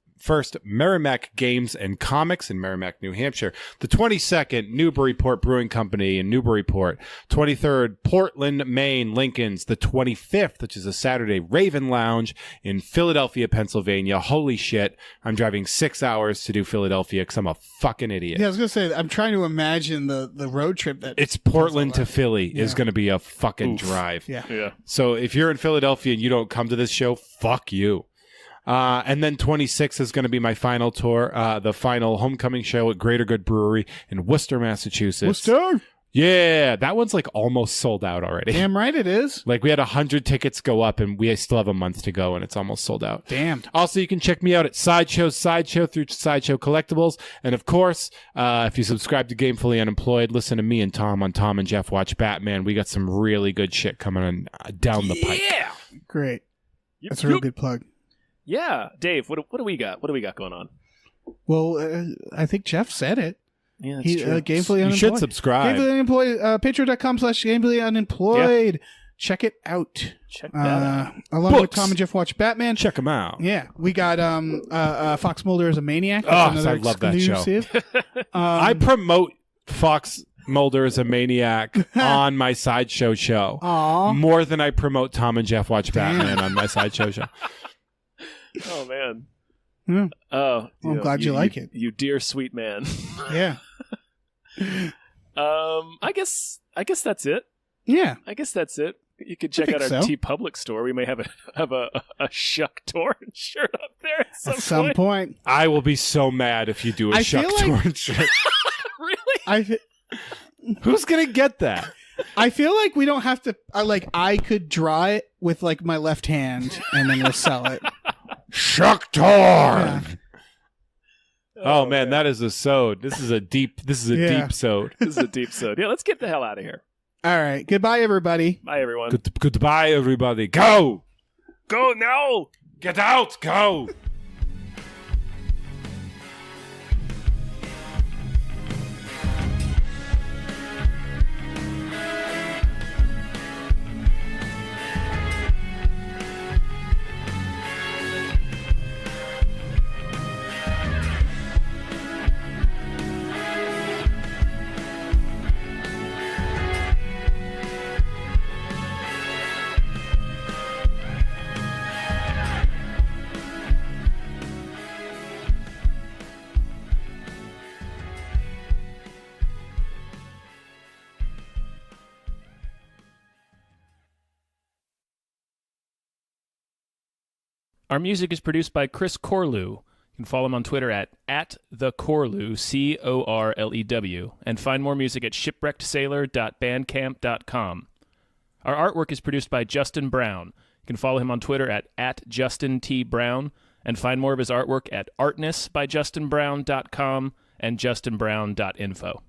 Merrimack Games and Comics in Merrimack, New Hampshire. The 22nd, Newburyport Brewing Company in Newburyport. 23rd, Portland, Maine, Lincoln's. The 25th, which is a Saturday, Raven Lounge in Philadelphia, Pennsylvania. Holy shit, I'm driving 6 hours to do Philadelphia because I'm a fucking idiot. Yeah, I was gonna say, I'm trying to imagine the road trip that It's Portland to Philly is Yeah. going to be a fucking Oof. drive. Yeah. Yeah. So if you're in Philadelphia and you don't come to this show, fuck you. And then 26 is going to be my final tour, the final homecoming show at Greater Good Brewery in Worcester, Massachusetts. Worcester. Yeah, that one's like almost sold out already. Damn right it is. Like we had 100 tickets go up and we still have a month to go and it's almost sold out. Damn. Also, you can check me out at Sideshow through Sideshow Collectibles. And of course, if you subscribe to Gamefully Unemployed, listen to me and Tom on Tom and Jeff Watch Batman. We got some really good shit coming on, down the pipe. Yeah. Great. That's a real good plug. Yeah, Dave. What do we got? What do we got going on? Well, I think Jeff said it. Yeah, that's He true. Gamefully You Unemployed. should subscribe. Gamefully Unemployed. Patreon.com/Gamefully Unemployed. check it out. Check that out. Along with Books. Tom and Jeff Watch Batman. Check them out. Yeah, we got Fox Mulder as a Maniac. Oh, That's another I love that show. exclusive. I promote Fox Mulder as a Maniac on my Sideshow show Aw. more than I promote Tom and Jeff Watch Batman on my Sideshow show. Oh man. Yeah. Oh, Well, I'm glad you like it. You dear sweet man. Yeah. I guess that's it. Yeah. I guess that's it. You could check think out our so. T Public store. We may have a Shuck Torn shirt up there At some point. I will be so mad if you do a I Shuck feel like- Torn shirt. Really? Who's going to get that? I feel like we don't have to. I could draw it with like my left hand, and then we'll sell it. Shuck Torn. Yeah. Oh, man, that is a sode. This is a deep sode. This is a deep sode. Yeah, let's get the hell out of here. All right. Goodbye, everybody. Bye, everyone. Goodbye, everybody. Go. Go now. Get out. Go. Our music is produced by Chris Corlew. You can follow him on Twitter at @thecorlew, Corlew, and find more music at shipwreckedsailor.bandcamp.com. Our artwork is produced by Justin Brown. You can follow him on Twitter at @JustinTBrown, and find more of his artwork at artnessbyjustinbrown.com and justinbrown.info.